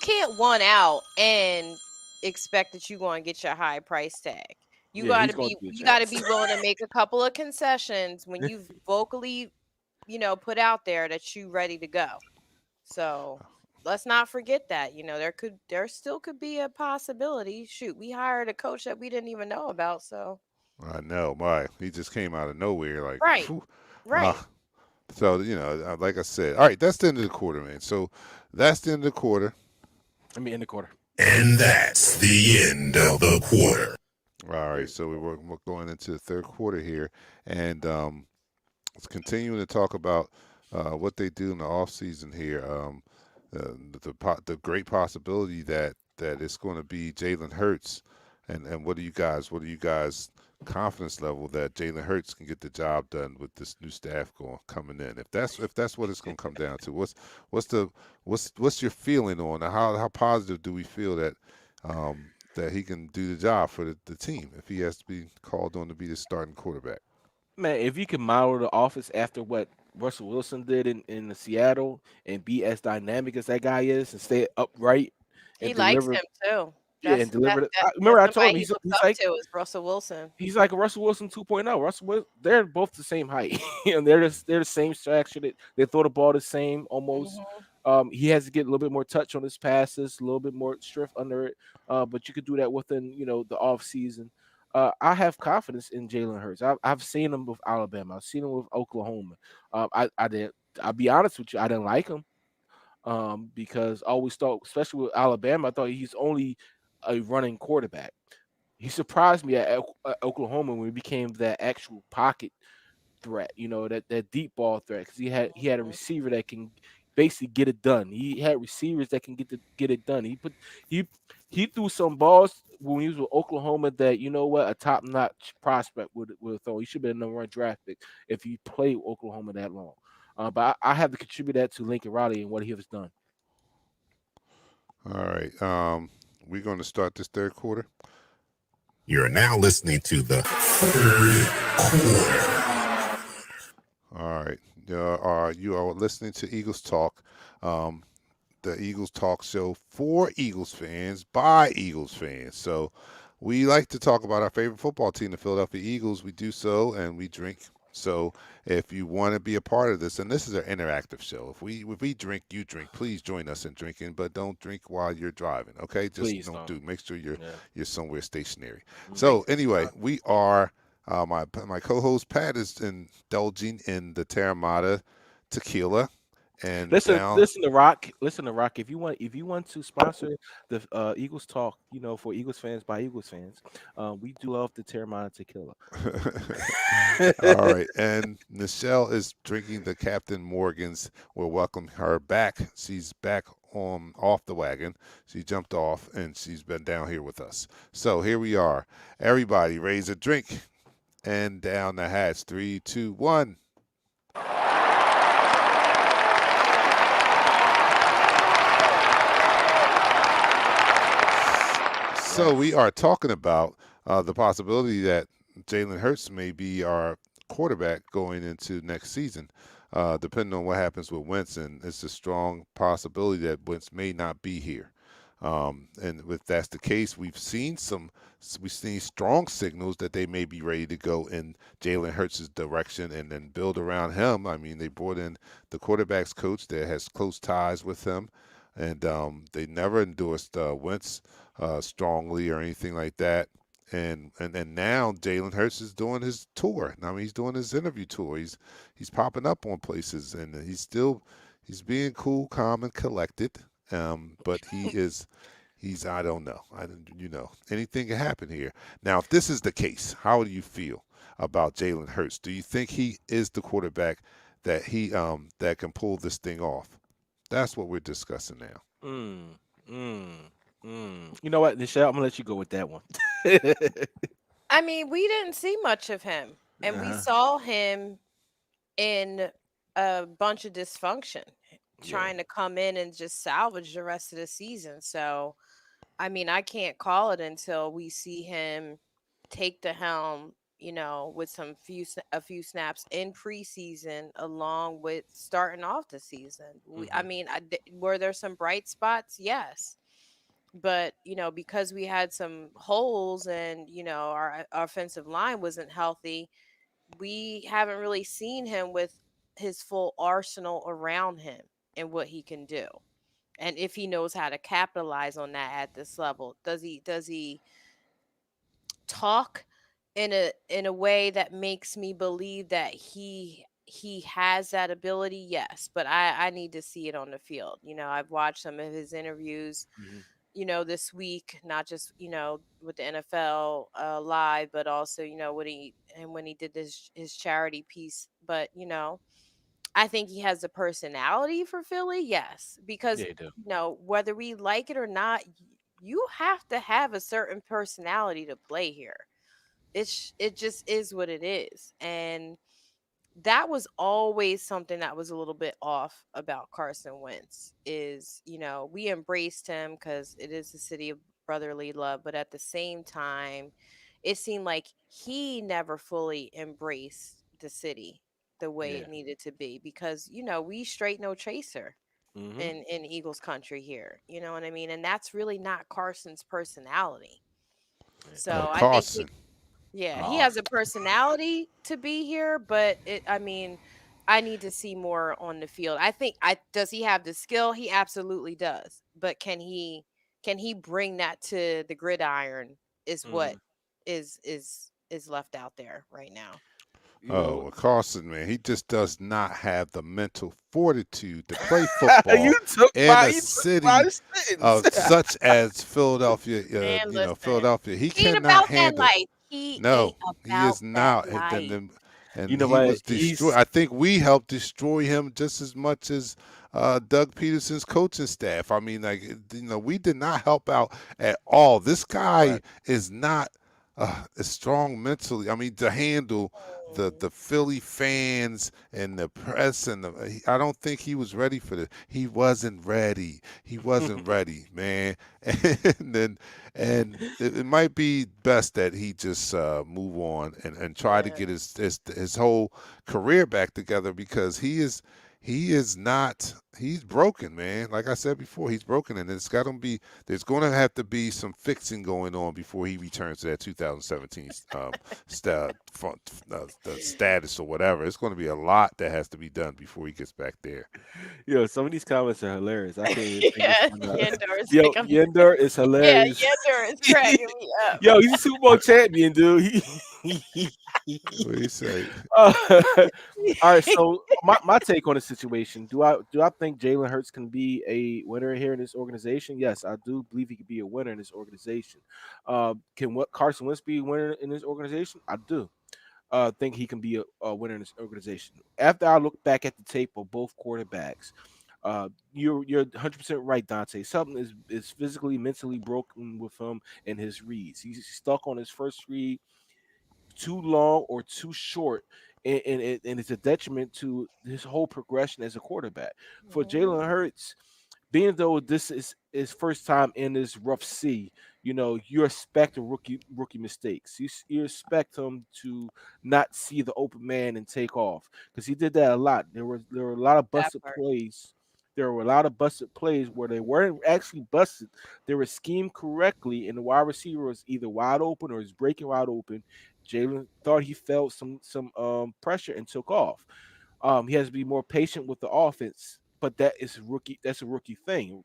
can't want out and expect that you're going to get your high price tag. Yeah, he's going to You jail. got to be willing to make a couple of concessions when you've vocally, put out there that you ready to go. So let's not forget that, there still could be a possibility. Shoot, we hired a coach that we didn't even know about. So, I know. My, he just came out of nowhere. Like, right, phew. Uh, right. so like I said, all right. That's the end of the quarter, man. So that's the end of the quarter. Let me end the quarter. And that's the end of the quarter. All right. So we're going into the third quarter here, and it's continuing to talk about what they do in the off season here. The great possibility that it's going to be Jalen Hurts, and what do you guys confidence level that Jalen Hurts can get the job done with this new staff going coming in? If that's what it's going to come down to, what's the what's your feeling on how positive do we feel that he can do the job for the team if he has to be called on to be the starting quarterback? Man, if you can model the office after what Russell Wilson did in the Seattle and be as dynamic as that guy is and stay upright He and likes deliver, him too. yeah, and deliver. That Remember, I told somebody him he looks he's up like to is Russell Wilson. he's like a Russell Wilson 2.0. They're both the same height, and they're the same structure. They throw the ball the same almost. Hmm. He has to get a little bit more touch on his passes, a little bit more strength under it. But you could do that within the off season. I have confidence in Jalen Hurts. I've seen him with Alabama. I've seen him with Oklahoma. I didn't. I'll be honest with you. I didn't like him because I always thought, especially with Alabama, I thought he's only a running quarterback. He surprised me at Oklahoma when he became that actual pocket threat, that deep ball threat, because he had a Hmm. receiver that can basically get it done. He had receivers that can get it done. He he threw some balls when he was with Oklahoma that, a top notch prospect would throw. He should have been a number one draft pick if he played with Oklahoma that long. But I have to contribute that to Lincoln Riley and what he has done. All right. We're going to start this third quarter. You're now listening to the third quarter. All right. You are listening to Eagles Talk, um, the Eagles Talk show for Eagles fans by Eagles fans. So we like to talk about our favorite football team, the Philadelphia Eagles. We do so, and we drink. So if you want to be a part of this, and this is an interactive show. If we drink, you drink. Please join us in drinking, but don't drink while you're driving. Okay, just Please don't don't. do. Make sure you're Yeah. you're somewhere stationary. Mhm. So Drinks and anyway, we are My co-host Pat is indulging in the Terramata tequila, and Listen, down. listen to Rock. Listen to Rock. If you want to sponsor the Eagles talk, for Eagles fans by Eagles fans, we do love the Terramana tequila. All right, and Nichelle is drinking the Captain Morgan's. We'll welcome her back. She's back on off the wagon. She jumped off and she's been down here with us. So here we are. Everybody, raise a drink and down the hatch. Three, two, one. So we Yes. are talking about the possibility that Jalen Hurts may be our quarterback going into next season, depending on what happens with Wentz. And it's a strong possibility that Wentz may not be here. And if that's the case, we've seen strong signals that they may be ready to go in Jalen Hurts' direction and then build around him. I mean, they brought in the quarterbacks coach that has close ties with him, and they never endorsed Wentz strongly or anything like that. And now Jalen Hurts is doing his tour. I mean, he's doing his interview tour. He's popping up on places, and he's being cool, calm, and collected. But he's I don't know. Anything can happen here. Now, if this is the case, how do you feel about Jalen Hurts? Do you think he is the quarterback that can pull this thing off? That's what we're discussing now. Mm, mm, You know what, Nichelle? I'm gonna let you go with that one. I mean, we didn't see much of him, and we Uh-huh. saw him in a bunch of dysfunction, Yeah. trying to come in and just salvage the rest of the season. So, I mean, I can't call it until we see him take the helm, with a few snaps in preseason, along with starting off the season. I Hmm. mean, were there some bright spots? Yes, but because we had some holes and our offensive line wasn't healthy, we haven't really seen him with his full arsenal around him and what he can do, and if he knows how to capitalize on that at this level. Does he talk in a way that makes me believe that he has that ability? Yes, but I need to see it on the field. I've watched some of his interviews, Hmm. this week, not just, with the NFL live, but also, when he did his charity piece. But, I think he has the personality for Philly, yes, because, Yeah, you do. whether we like it or not, you have to have a certain personality to play here. It just is what it is. And that was always something that was a little bit off about Carson Wentz. Is, we embraced him because it is the city of brotherly love, but at the same time, it seemed like he never fully embraced the city the way Yeah. it needed to be, because we straight no chaser Hmm. in Eagles country here. You know what I mean? And that's really not Carson's personality. So I think Carson. yeah, he Oh, has a personality to be here, but I mean, I need to see more on the field. I think I does he have the skill? He absolutely does. But can he bring that to the gridiron is what Hmm. is left out there right now. You oh, know, well, Carson, man, he just does not have the mental fortitude to play football in a you took my city sentence. of such as Philadelphia. Man, listen. Philadelphia. He He ain't cannot about that handle. life. He No, ain't he about is that not. life. You And know he what? was destroyed. I think we helped destroy him just as much as Doug Peterson's coaching staff. I mean, like, we did not help out at all. This guy Right. is not as strong mentally. I mean, to handle the Philly fans and the press I don't think he was ready for this. He wasn't ready. He wasn't ready, man. And then it might be best that he just move on and try to Yeah. get his whole career back together, because he is not he's broken, man. Like I said before, he's broken, and there's going to have to be some fixing going on before he returns to that 2017 the status or whatever. It's going to be a lot that has to be done before he gets back there. Yo, some of these comments are hilarious. I can't even think this Yeah, one out. Yendor is Yo, like, Yender is yeah, hilarious. Yendor is cracking me up. Yo, he's a Super Bowl champion, dude. What do you say? Uh, all right, so my take on the situation: do I think Jalen Hurts can be a winner here in this organization? Yes, I do believe he could be a winner in this organization. Can what Carson Wentz be a winner in this organization? I do. Think he can be a winner in this organization. After I look back at the tape of both quarterbacks, you're 100% right, Dante. Something is physically, mentally broken with him and his reads. He's stuck on his first read too long or too short, and it's a detriment to his whole progression as a quarterback. For Mhm. Jalen Hurts, being though this is his first time in this rough sea, you expect a rookie mistakes. You expect him to not see the open man and take off because he did that a lot. There were a lot of That busted part. plays. There were a lot of busted plays where they weren't actually busted. They were schemed correctly, and the wide receiver was either wide open or was breaking wide open. Jalen thought he felt some pressure and took off. He has to be more patient with the offense, but that is rookie. That's a rookie thing.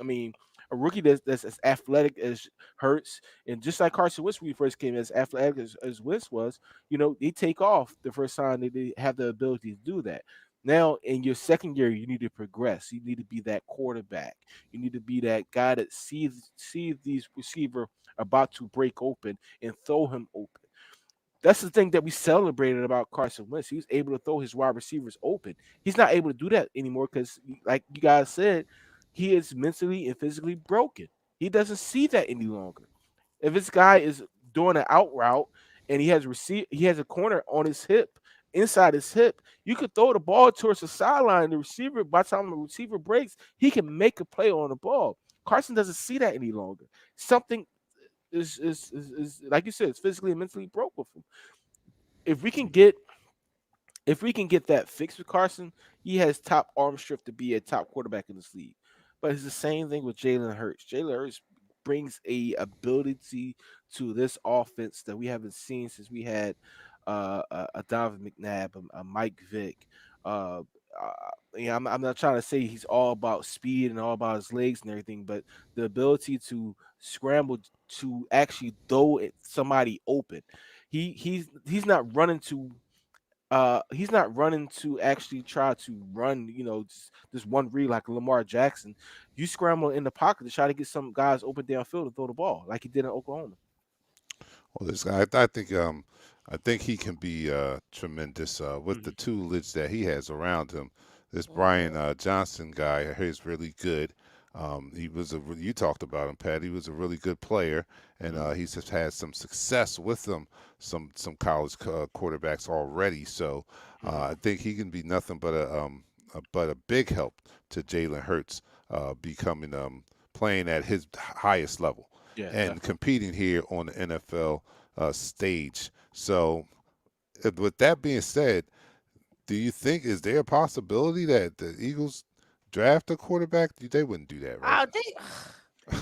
I mean, a rookie that's as athletic as Hurts, and just like Carson Wentz when he first came, as athletic as Wentz was, they take off the first time they have the ability to do that. Now, in your second year, you need to progress. You need to be that quarterback. You need to be that guy that sees these receiver about to break open and throw him open. That's the thing that we celebrated about Carson Wentz. He was able to throw his wide receivers open. He's not able to do that anymore because, like you guys said, he is mentally and physically broken. He doesn't see that any longer. If this guy is doing an out route and he has a corner on his hip, inside his hip, you could throw the ball towards the sideline. The receiver, by the time the receiver breaks, he can make a play on the ball. Carson doesn't see that any longer. Something is like you said, it's physically and mentally broke with him. If we can get if we can get that fixed with Carson, he has top arm strength to be a top quarterback in this league. But it's the same thing with Jalen Hurts. Jalen Hurts brings a ability to this offense that we haven't seen since we had a Donovan McNabb, a Mike Vick. Uh, I'm not trying to say he's all about speed and all about his legs and everything, but the ability to scramble to actually throw somebody open. He's not running to he's not running to actually try to run, just one read like Lamar Jackson. You scramble in the pocket to try to get some guys open downfield to throw the ball, like he did in Oklahoma. Well, this guy, I think he can be tremendous with the Mhm, tutelage that he has around him. This Brian Mhm. Johnson guy is really good. You talked about him, Pat. He was a really good player, and mhm, he's just had some success with some college quarterbacks already. So mhm. I think he can be nothing but a big help to Jalen Hurts becoming playing at his highest level Yeah, and definitely. competing here on the NFL stage. So, with that being said, do you think is there a possibility that the Eagles draft a quarterback? They wouldn't do that, right? Oh, they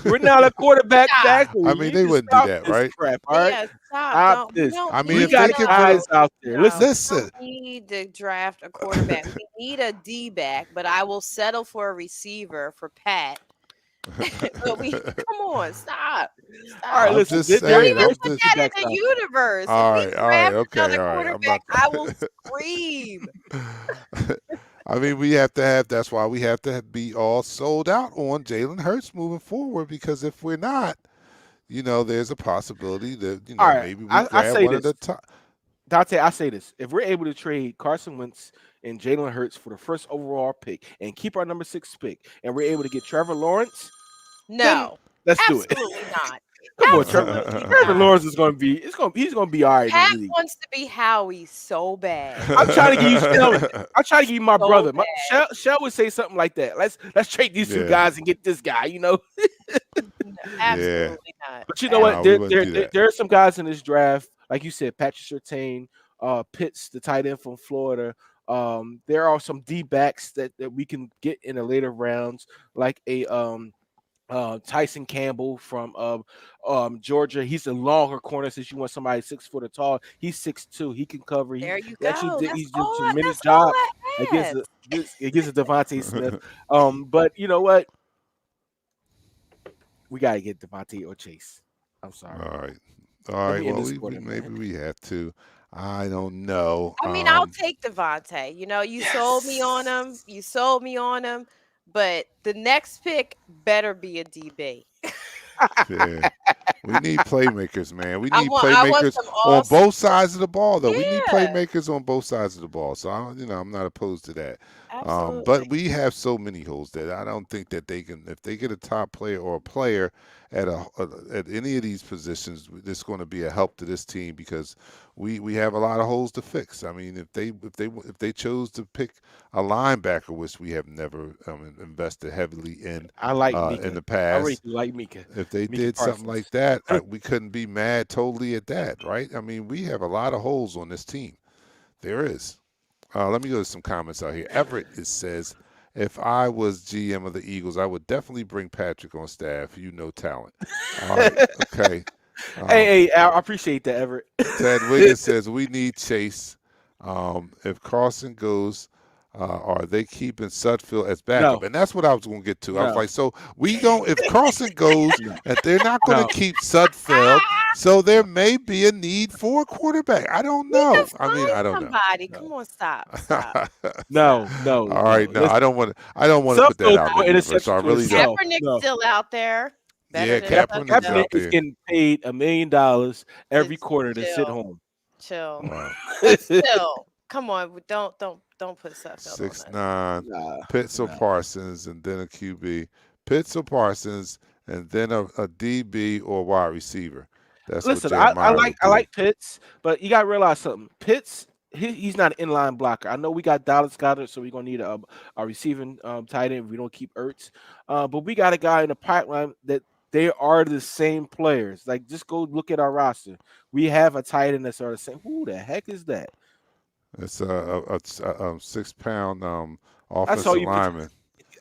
We're not a quarterback stop. I factory. mean, You they need to wouldn't do stop that, this right? crap. All right, Yeah, stop. stop Don't we this. don't I mean, We if need they got could no, put a guys out there. no, Listen, we listen, don't need to draft a quarterback. We need a D back, but I will settle for a receiver for Pat. But we come on, stop. all right, Stop. I'm listen. just Don't saying. even There's I'm put some just that D-backs in the out there. universe. If all we right, all right, draft okay, another all right. I'm quarterback, not. I will scream. I mean, we have to have. That's why we have to be all sold out on Jalen Hurts moving forward. Because if we're not, there's a possibility that All right, maybe we I grab say one of this. the top. Dante, I say this: if we're able to trade Carson Wentz and Jalen Hurts for the first overall pick and keep our number 6 pick, and we're able to get Trevor Lawrence, then No, let's do it. absolutely not. Come on, Trevor. Absolutely Trevor not. Lawrence is going to be. He's going to be all right in the Pat league. wants to be Howie so bad. I'm trying to give you Shell. I'm trying to give you my So brother. bad. Shell would say something like that. Let's trade these two Yeah, guys and get this guy. No, yeah. absolutely not. But you know what? No, we There, wouldn't there, do there, that. there are some guys in this draft, like you said, Patrick Surtain, Pitts, the tight end from Florida. There are some D backs that we can get in the later rounds, like a Tyson Campbell from Georgia. He's a longer corner since you want somebody 6 foot or tall. He's 6'2". He can cover. There you go. He's did a tremendous That's all job I against asked. against the Devontae Smith. But you know what? We gotta get Devontae or Chase. I'm sorry. All right. All Let right. me end Well, this we quarter, maybe man. we have to. I don't know. I mean, I'll take Devontae. You sold me on Yes. him. You sold me on him. But the next pick better be a DB. Yeah. We need playmakers, man. We need I want playmakers them on all both super. sides of the ball, though. We need Yeah, playmakers on both sides of the ball. So I'm not opposed to that. absolutely. But we have so many holes that I don't think that they can. If they get a top player or a player at any of these positions, it's going to be a help to this team because we have a lot of holes to fix. I mean, if they chose to pick a linebacker, which we have never invested heavily I like in Mika. the I really past, do like Mika. if they Mika did something like Parsons. that, we couldn't be mad totally at that, right? I mean, we have a lot of holes on this team. There is. Let me go to some comments out here. Everett says, if I was GM of the Eagles, I would definitely bring Patrick on staff. You know talent. All right. Okay. Hey, Um, hey, I appreciate that, Everett. Ted Wiggins says we need Chase. If Carson goes, are they keeping Sudfeld as backup? No, And that's what I was going to get to. I was no, like, so we don't. If Carson goes, no, and they're not going to no, keep Sudfeld, Ah, so there no, may be a need for a quarterback. I don't we know. could I mean, find I don't know. somebody. Come no, on, stop. no, no, All right, no. no, I Listen, don't want. I don't want to put that Sudfeld out in threw the an universe. So interception I to really don't. himself. Kaepernick's No, still out there. Better Yeah, than Kaepernick is Kaepernick out Sudfeld. is there. getting paid $1 million every It's quarter to sit chill, home. chill. Wow. But still, come on. Don't put Sudfeld on Six us. nine, Nah, Pitts or nah. Parsons, and then a QB. Pitts or Parsons, and then a DB or wide receiver. That's what Listen, I Jeremiah like would I do. like Pitts, but you gotta realize something. Pitts, he's not an inline blocker. I know we got Dallas Goddard, so we're gonna need a receiving tight end if we don't keep Ertz. But we got a guy in the pipeline that they are the same players. Like just go look at our roster. We have a tight end that's are the same. Who the heck is that? It's a 6 pound I saw offensive you put lineman.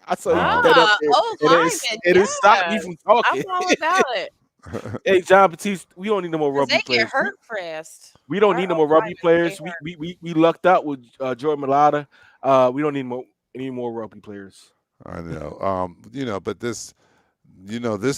I saw you put Um, that up Ah, there, old and lineman. it stopped me Yes, from I'm talking. all about it Hey, John Batiste, we don't need no more because they rugby get players. hurt fast. We don't Our need no old more rugby linemen stay players. hurt. We lucked out with Jordan Malata. We don't need any more rugby players. I know. But this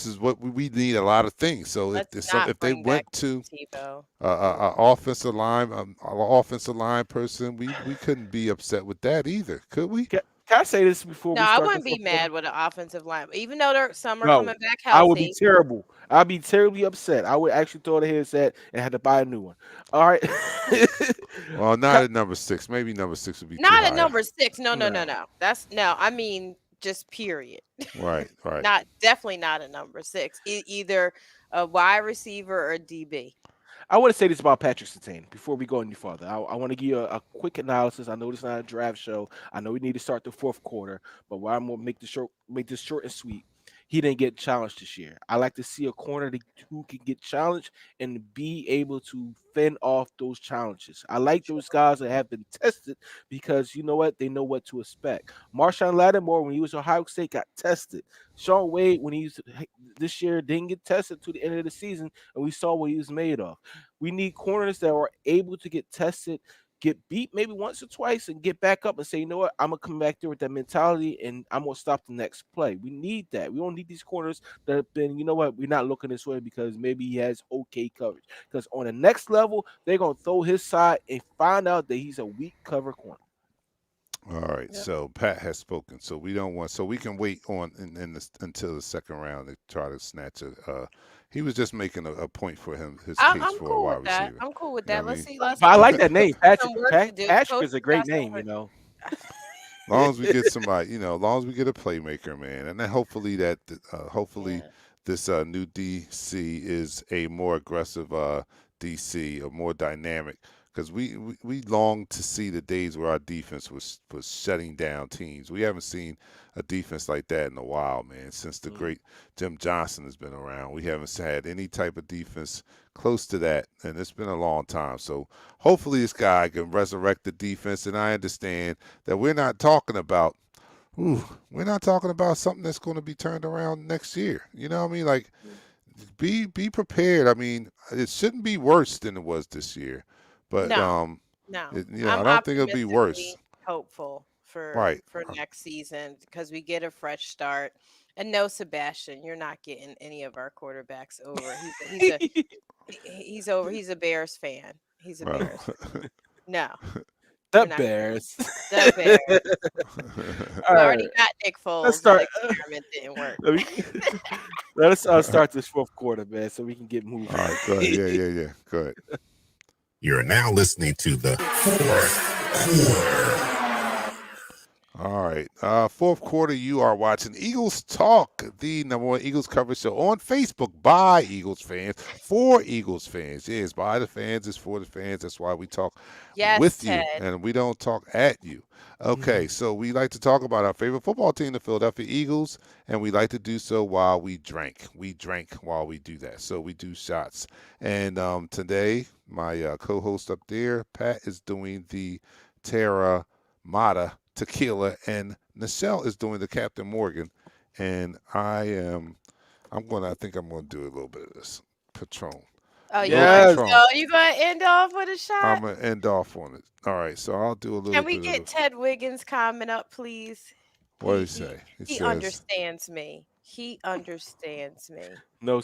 is what we need a lot of things. So Let's not if they bring back went to Tebow. offensive line person, we couldn't be upset with that either, could we? Can I say this before No, we I start the wouldn't be fourth quarter? mad with an offensive line, even though some are No, coming back I would be healthy. terrible. I'd be terribly upset. I would actually throw the headset and had to buy a new one. All right. Well, not Ca- at number 6. Maybe number 6 would be too Not at high. number 6. No, no, no, no. no. That's no. I mean, just period. Right, right. Not definitely not at number 6. Either a wide receiver or a DB. I want to say this about Patrick Sertain before we go any further. I want to give you a quick analysis. I know this is not a draft show. I know we need to start the fourth quarter, but why I'm gonna make this short and sweet. He didn't get challenged this year. I like to see a corner who can get challenged and be able to fend off those challenges. I like those guys that have been tested because you know what? They know what to expect. Marshawn Lattimore, when he was at Ohio State, got tested. Sean Wade, when he's this year, didn't get tested to the end of the season, and we saw what he was made of. We need corners that are able to get tested, get beat maybe once or twice, and get back up and say, you know what, I'm gonna come back there with that mentality and I'm gonna stop the next play. We need that. We don't need these corners that have been, you know what, we're not looking this way because maybe he has okay coverage. Because on the next level, they're gonna throw his side and find out that he's a weak cover corner. All right. Yep. So Pat has spoken. So we don't want. So we can wait on until the second round to try to snatch a. He was just making a point for his case I'm for a cool wide with that. receiver. I'm cool with You know that. what I Let's mean? see. Let's But I like see. that name, Some Patrick. work to do. Patrick Coach is a got great some name, work. you know. As long as we get somebody, as long as we get a playmaker, man, and then hopefully Yeah. this new DC is a more aggressive DC, or more dynamic, because we long to see the days where our defense was shutting down teams. We haven't seen a defense like that in a while, man. Since the Mm. great Jim Johnson has been around, we haven't had any type of defense close to that, and it's been a long time. So hopefully this guy can resurrect the defense. And I understand that we're not talking about something that's going to be turned around next year. You know what I mean? Like, be prepared. I mean, it shouldn't be worse than it was this year, but No, no. I I'm don't think it'll be worse. optimistically hopeful Right. for next season because we get a fresh start. And no, Sebastian, you're not getting any of our quarterbacks over. He's over. He's a Bears fan. He's a Well, Bears fan. No, The you're not getting Bears. the Bears. All We right, already got Nick let's Foles. That start. experiment didn't work. Let me let us start this fourth quarter, man, so we can get moving. all right, go ahead. Yeah. Go ahead. You're now listening to the fourth quarter. All right. Fourth quarter, you are watching Eagles Talk, the number one Eagles coverage show on Facebook by Eagles fans for Eagles fans. Yeah, it's by the fans, it's for the fans. That's why we talk Yes, with you Ted. and we don't talk at you. Okay, so we like to talk about our favorite football team, the Philadelphia Eagles, and we like to do so while we drink. We drink while we do that. So we do shots. And today, my co host up there, Pat, is doing the Terra Mata tequila, and Nichelle is doing the Captain Morgan, and I think I'm gonna do a little bit of this Patron, Oh, a little Yes. Patron. you gonna end off with a I'm shot? gonna end off on it. All right, so I'll do a little Can we bit of get the, Ted Wiggins' comment up, please? what do you He he say? It he says understands me. He understands me. No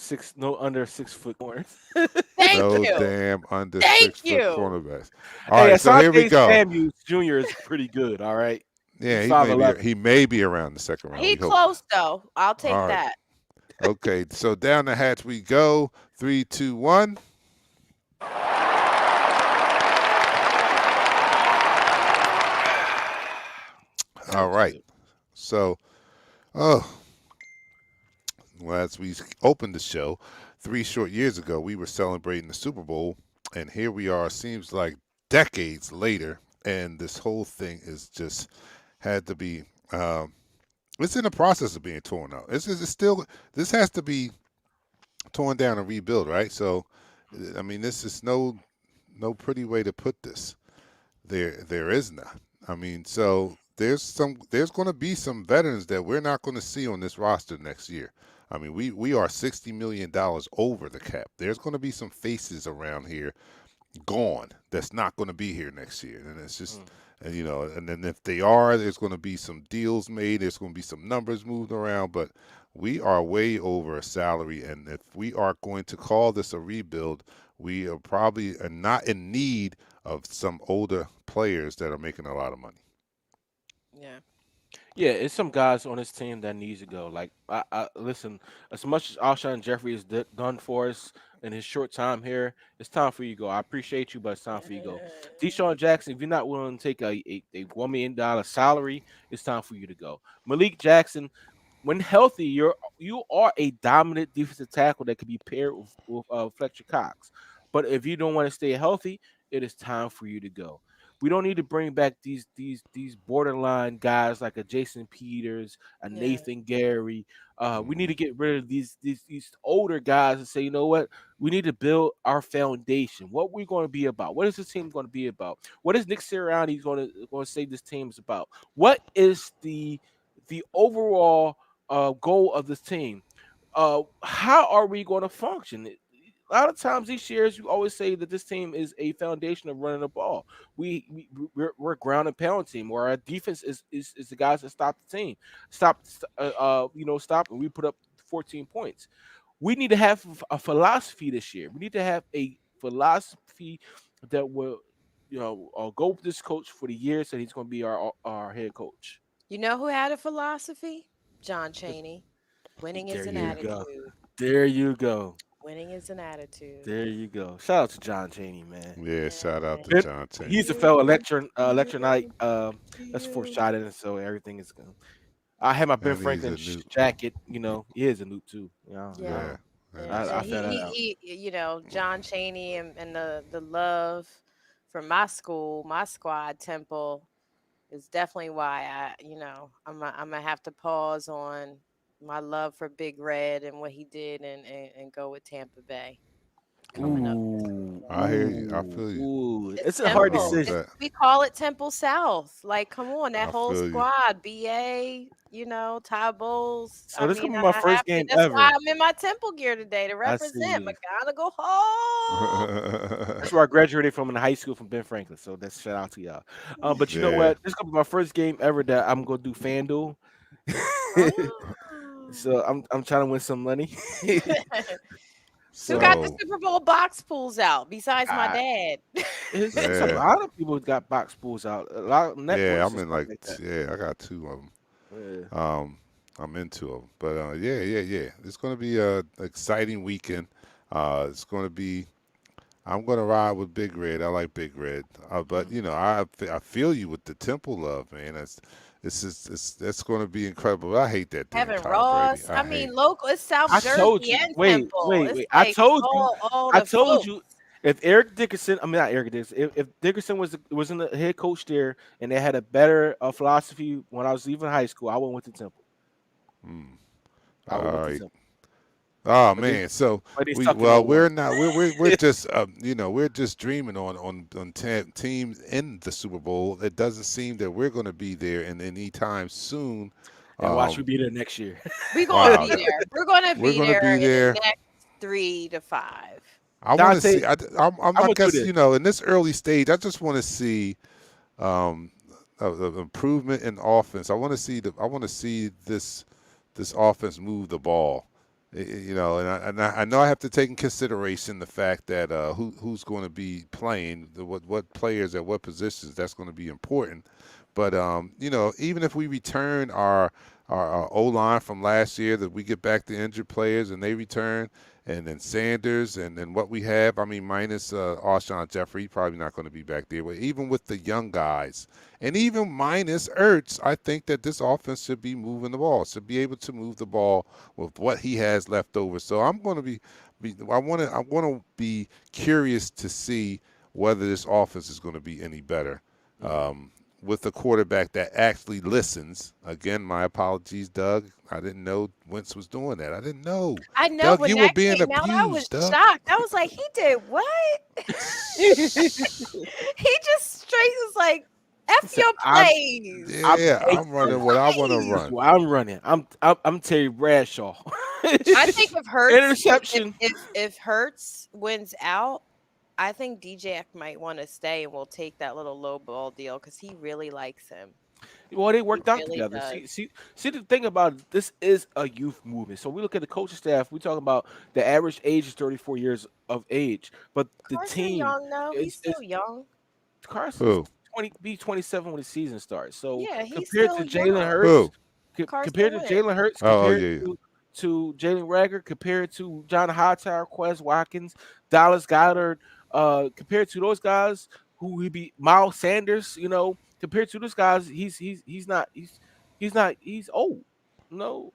under 6 foot corners. Thank no you. damn under Thank 6 foot you. cornerbacks. All Hey, right, so here we Asante go. Samuels Jr. is pretty good. All right, Yeah, he's 5'11". he may be around the second round. He We hope. close though. I'll take All right. that. Okay, so down the hatch we go. 3, 2, 1. All That was right. good. So, oh, well, as we opened the show 3 short years ago, we were celebrating the Super Bowl, and here we are. Seems like decades later, and this whole thing is just had to be. It's in the process of being torn out. It's still. This has to be torn down and rebuilt, right? So, I mean, this is no pretty way to put this. There is none. I mean, so there's going to be some veterans that we're not going to see on this roster next year. I mean, we are $60 million over the cap. There's going to be some faces around here gone that's not going to be here next year, and it's just. Mm. And, and then if they are, there's going to be some deals made. There's going to be some numbers moved around, but we are way over a salary. And if we are going to call this a rebuild, we are probably not in need of some older players that are making a lot of money. Yeah. Yeah, it's some guys on this team that needs to go. Like, I listen. As much as Alshon Jeffrey has done for us in his short time here, it's time for you to go. I appreciate you, but it's time for you to go. Deshaun Jackson, if you're not willing to take a $1 million salary, it's time for you to go. Malik Jackson, when healthy, you are a dominant defensive tackle that can be paired with Fletcher Cox. But if you don't want to stay healthy, it is time for you to go. We don't need to bring back these borderline guys like a Jason Peters, a Yeah. Nathan Gary. We need Hmm. to get rid of these older guys and say, you know what? We need to build our foundation. What we're going to be about? What is this team going to be about? What is Nick Sirianni going to say this team is about? What is the overall goal of this team? How are we going to function? A lot of times these years, you always say that this team is a foundation of running the ball. We're a ground and pound team, where our defense is the guys that stop the team, stop, and we put up 14 points. We need to have a philosophy this year. We need to have a philosophy that will, go with this coach for the years that he's going to be our head coach. You know who had a philosophy? John Chaney. Winning There is an you Yeah. go. attitude. There you go. Winning is an attitude. There you go. Shout out to John Chaney, man. Yeah. Yeah, Shout out to man. Ben- John Taylor. He's a fellow electronite. That's foreshadowing, so everything is good. I had my Ben And he's Franklin a new. jacket. He is a noob too. Yeah. Yeah. Yeah. He's I And a found that out. John Chaney and the love for my school, my squad, Temple, is definitely why I'm gonna have to pause on my love for Big Red and what he did and go with Tampa Bay coming up this Ooh, weekend. I hear you. I ooh, feel you. ooh. It's It's a hard Nothing wrong Temple. with decision. that. We call it Temple South. Like, come on, that I whole feel you. squad, BA, Ty Bowles. So I this mean, gonna be my I have first to. game That's why ever. I'm in my Temple gear today to I represent see. McGonagall Hall. That's where I graduated from in high school from Ben Franklin. So that's shout out to y'all. But you know Yeah. what? This gonna be my first game ever that I'm gonna do FanDuel. Oh. So I'm trying to win some money. Who got the So So Super Bowl box pools out besides my I, dad? it's a yeah, lot of people got box pools out. A lot of yeah, networks I'm and in stuff like like that. yeah, I got two of them. Yeah. I'm into them, but yeah, yeah, yeah. It's going to be a exciting weekend. It's going to be. I'm going to ride with Big Red. I like Big Red, but Mhm. I feel you with the Temple love, man. It's just that's going to be incredible. I hate that damn Kevin Tom Brady. Ross. I I mean, hate. local. It's South I told Jersey you. and Wait, Temple. wait, It's wait. like all I the told folks. you. If Eric Dickerson, I mean not Eric Dickerson, if Dickerson was in the head coach there, and they had a better philosophy when I was leaving high school, I would went to Temple. Mm, I would all went to right. Temple. Oh But they man, so but they we suck in well '01. we're not we're just we're just dreaming on teams in the Super Bowl. It doesn't seem that we're going to be there in any time soon. And watch we Um, be there next year. We're gonna wow, be there. We're gonna we're be going to there be in the there. next 3 to 5. I want to Dante, see. I I'm gonna do guess this. in this early stage, I just want to see um, a improvement in offense. I want to see this offense move the ball. I know I have to take in consideration the fact that who's going to be playing, what players at what positions. That's going to be important. But even if we return our O line from last year, that we get back the injured players and they return, and then Sanders and then what we have. I mean, minus Alshon Jeffrey, probably not going to be back there. But even with the young guys, and even minus Ertz, I think that this offense should be moving the ball, should be able to move the ball with what he has left over. So I'm going to I want to be curious to see whether this offense is going to be any better. Mhm. Um, with a quarterback that actually listens. Again, my apologies, Doug. I didn't know Wentz was doing that. I didn't know. I know Doug, when you were that being came out, I was abused, Doug. shocked. I was like, he did what? He just straight was like, F So your I'm plays. I'm Yeah, hey, I'm The running what I want to this plays. is run. what I'm running. I'm Terry Bradshaw. I think if Hurts Interception. if Hurts wins out, I think DJ might want to stay and we'll take that little low ball deal because he really likes him. Well, they He worked out really together. does. See. The thing about it, this is a youth movement. So we look at the coaching staff. We talk about the average age is 34 years of age, but the Carson team Young, no, he's is still young. Carson's Who? 27 when the season starts. So Yeah, he's compared to still Jalen young. Hurts, Who? Carson compared to Wentz. Jalen Hurts, Oh, compared yeah, yeah. to Jalen Rager, compared to John Hightower, Quez Watkins, Dallas Goddard, compared to those guys who he be Miles Sanders, compared to those guys, he's old. No,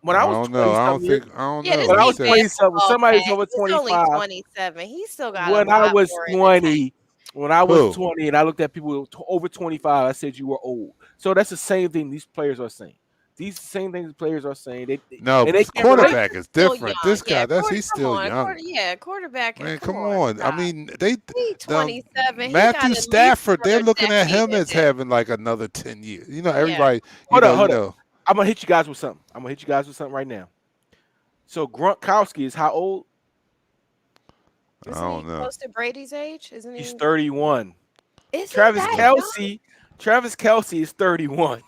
when I I was don't know. 20 something years, I don't Yeah, know. this when I He was ain't said 20 something, basketball, somebody's Pat. over He's only 25. 27. He's still got a When I lot was more in the tank. 20, when I was who? 20 and I looked at people over 25, I said you were old. So that's the same thing these players are saying. These same things players are saying. No, And they can't relate quarterback to is Still different. young. This Yeah, guy, that's he's come still on. young. Quarterback. Man, Come come on. on. I Stop. mean, He the 27. He got Matthew at least Stafford, they're another looking at decade him in as him. having like another 10 years. Yeah. Everybody, Hold up. I'm gonna hit you guys with something. right now. So Gronkowski is how old? I Isn't he don't know. close to Brady's age? Isn't He's he? 31. Is he Travis that Mm. young? Kelsey, Travis Kelsey is 31.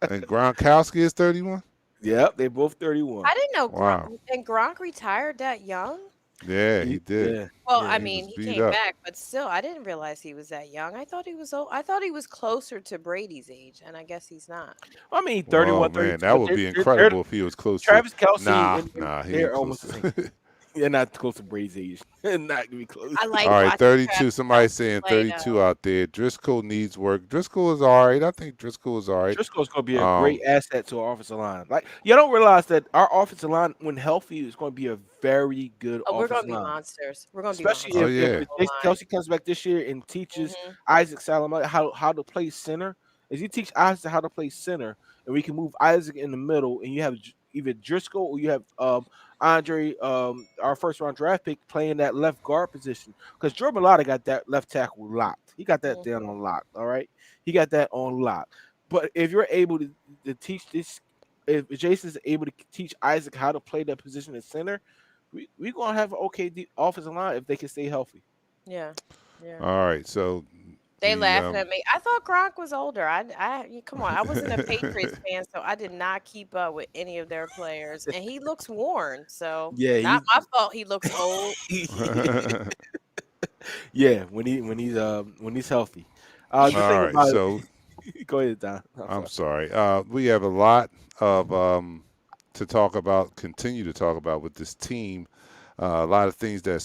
And Gronkowski is 31. Yep, they both 31. I didn't know Gronk. Wow. And Gronk retired that young. Yeah, he did. Yeah, Well, yeah. I He mean, was he beat came up. back, but still, I didn't realize he was that young. I thought he was old. I thought he was closer to Brady's age, and I guess he's not. I mean, Oh 31, man, 32, that but would be they're incredible if he was close to. Travis Kelsey Nah, and nah, he they're ain't almost close. the same. They're not close to Brady's age. Not gonna be close. I All like right, watching 32. Travis Somebody Kelsey saying play 32 though. out there. Driscoll needs work. Driscoll is all right. I think Driscoll is all right. Driscoll's going to be a great Um, asset to our offensive line. Like you don't realize that our offensive line, when healthy, is going to be a very good Oh, we're gonna offensive be line. monsters. We're gonna be Especially oh monsters. if yeah. O Jason line. Kelsey comes back this year and teaches Hmm. Isaac Salama how to play center. As you teach Isaac how to play center, and we can move Isaac in the middle, and you have either Driscoll or you have Andre, our first round draft pick, playing that left guard position. Because Joe Bellotta got that left tackle locked. He got that down Hmm. on lock. All right, he got that on lock. But if you're able to teach this, if Jason's able to teach Isaac how to play that position at center, we gonna have an okay offensive line if they can stay healthy. Yeah, yeah. All right. So They The laughing at me. I thought Gronk was older. Come on. I wasn't a Patriots fan, so I did not keep up with any of their players. And he looks worn, so Yeah, not my fault. He looks old. yeah. When he's healthy. The All thing right, about so it, go ahead, Don. I'm I'm sorry. sorry. We have a lot of to talk about, continue to talk about with this team. A lot of things that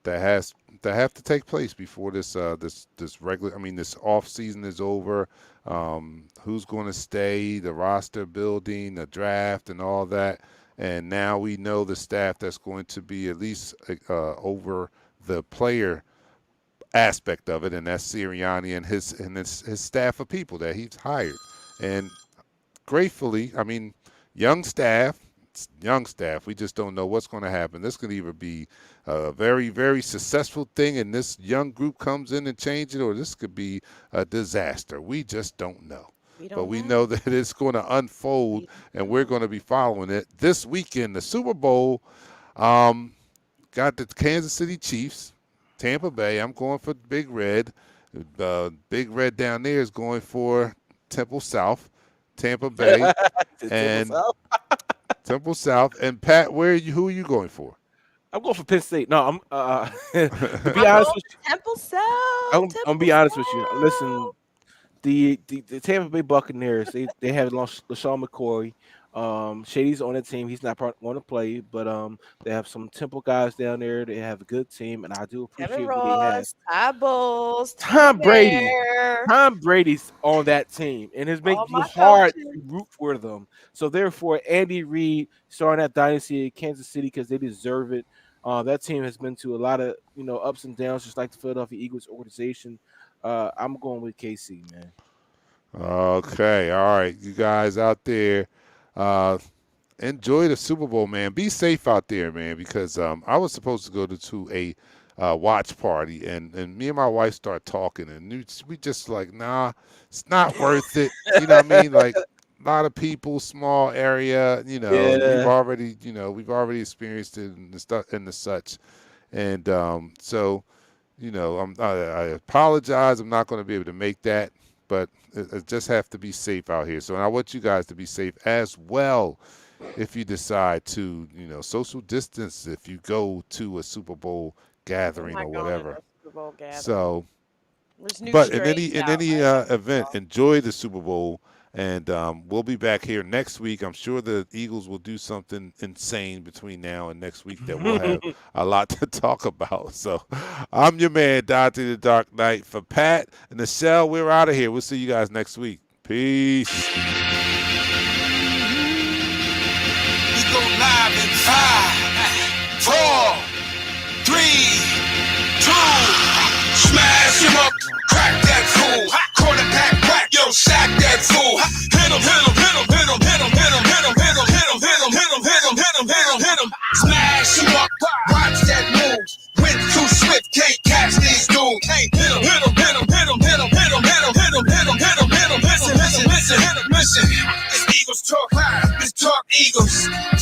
has that have to take place before this regular. I mean, this off season is over. Who's going to stay? The roster building, the draft, and all that. And now we know the staff that's going to be at least over the player aspect of it, and that's Sirianni and his staff of people that he's hired. And gratefully, I mean, young staff, young staff. We just don't know what's going to happen. This could either be a very, very successful thing, and this young group comes in and change it, or this could be a disaster. We just don't know. We But don't we know. know that it's going to unfold, We and don't we're know. going to be following it this weekend. The Super Bowl um, got the Kansas City Chiefs, Tampa Bay. I'm going for Big Red. Big Red down there is going for Temple South, Tampa Bay, The Temple and South. Temple South. And Pat, who are you going for? I'm going for Penn State. No, I'm to be I'm honest going with to Temple South. you, I'm Temple be honest with you. Listen, South. the Tampa Bay Buccaneers, they have lost LaShawn McCoy. Shady's on the team. He's not going to play, but they have some Temple guys down there. They have a good team, and I do Kevin appreciate what they have. Ross, Ty Bowles, Tampa Tom Brady. Bear, Tom Brady's on that team, and it's all making you my hard coaches. to root for them. So therefore, Andy Reid starting that dynasty at Kansas City because they deserve it. That team has been to a lot of ups and downs, just like the Philadelphia Eagles organization. I'm going with KC, man. Okay, all right, you guys out there, uh, enjoy the Super Bowl, man. Be safe out there, man, because I was supposed to go to a watch party, and me and my wife start talking, and we just like, nah, it's not worth it. You know what I mean? Like a lot of people, small area. Yeah. We've already experienced it and the stuff and the such, and so. I apologize. I'm not going to be able to make that, but it just have to be safe out here. So I want you guys to be safe as well if you decide to, social distance if you go to a Super Bowl I'm gathering not or going to whatever. no Super Bowl gathering. So, There's new but in strains any out right now. event, So enjoy the Super Bowl, and we'll be back here next week. I'm sure the Eagles will do something insane between now and next week that we'll have a lot to talk about. So, I'm your man, Dante the Dark Knight. For Pat and the Shell, we're out of here. We'll see you guys next week. Peace. We go live in 5, 4, 3, 2. Smash him up, crack that fool. Quarterback crack, yo, sack that fool. Hit him, hit him, hit him, hit him, hit him, hit him, hit him, hit him, hit him, hit him, hit him, hit him, hit him, hit him, hit him. Smash him up, watch that move. Went too swift, can't catch these dudes. Hit him, hit him, hit him, hit him, hit him, hit him, hit him, hit him, hit him, hit him, hit him, hit him. Listen, listen, listen, listen. This Eagles talk high, this talk Eagles.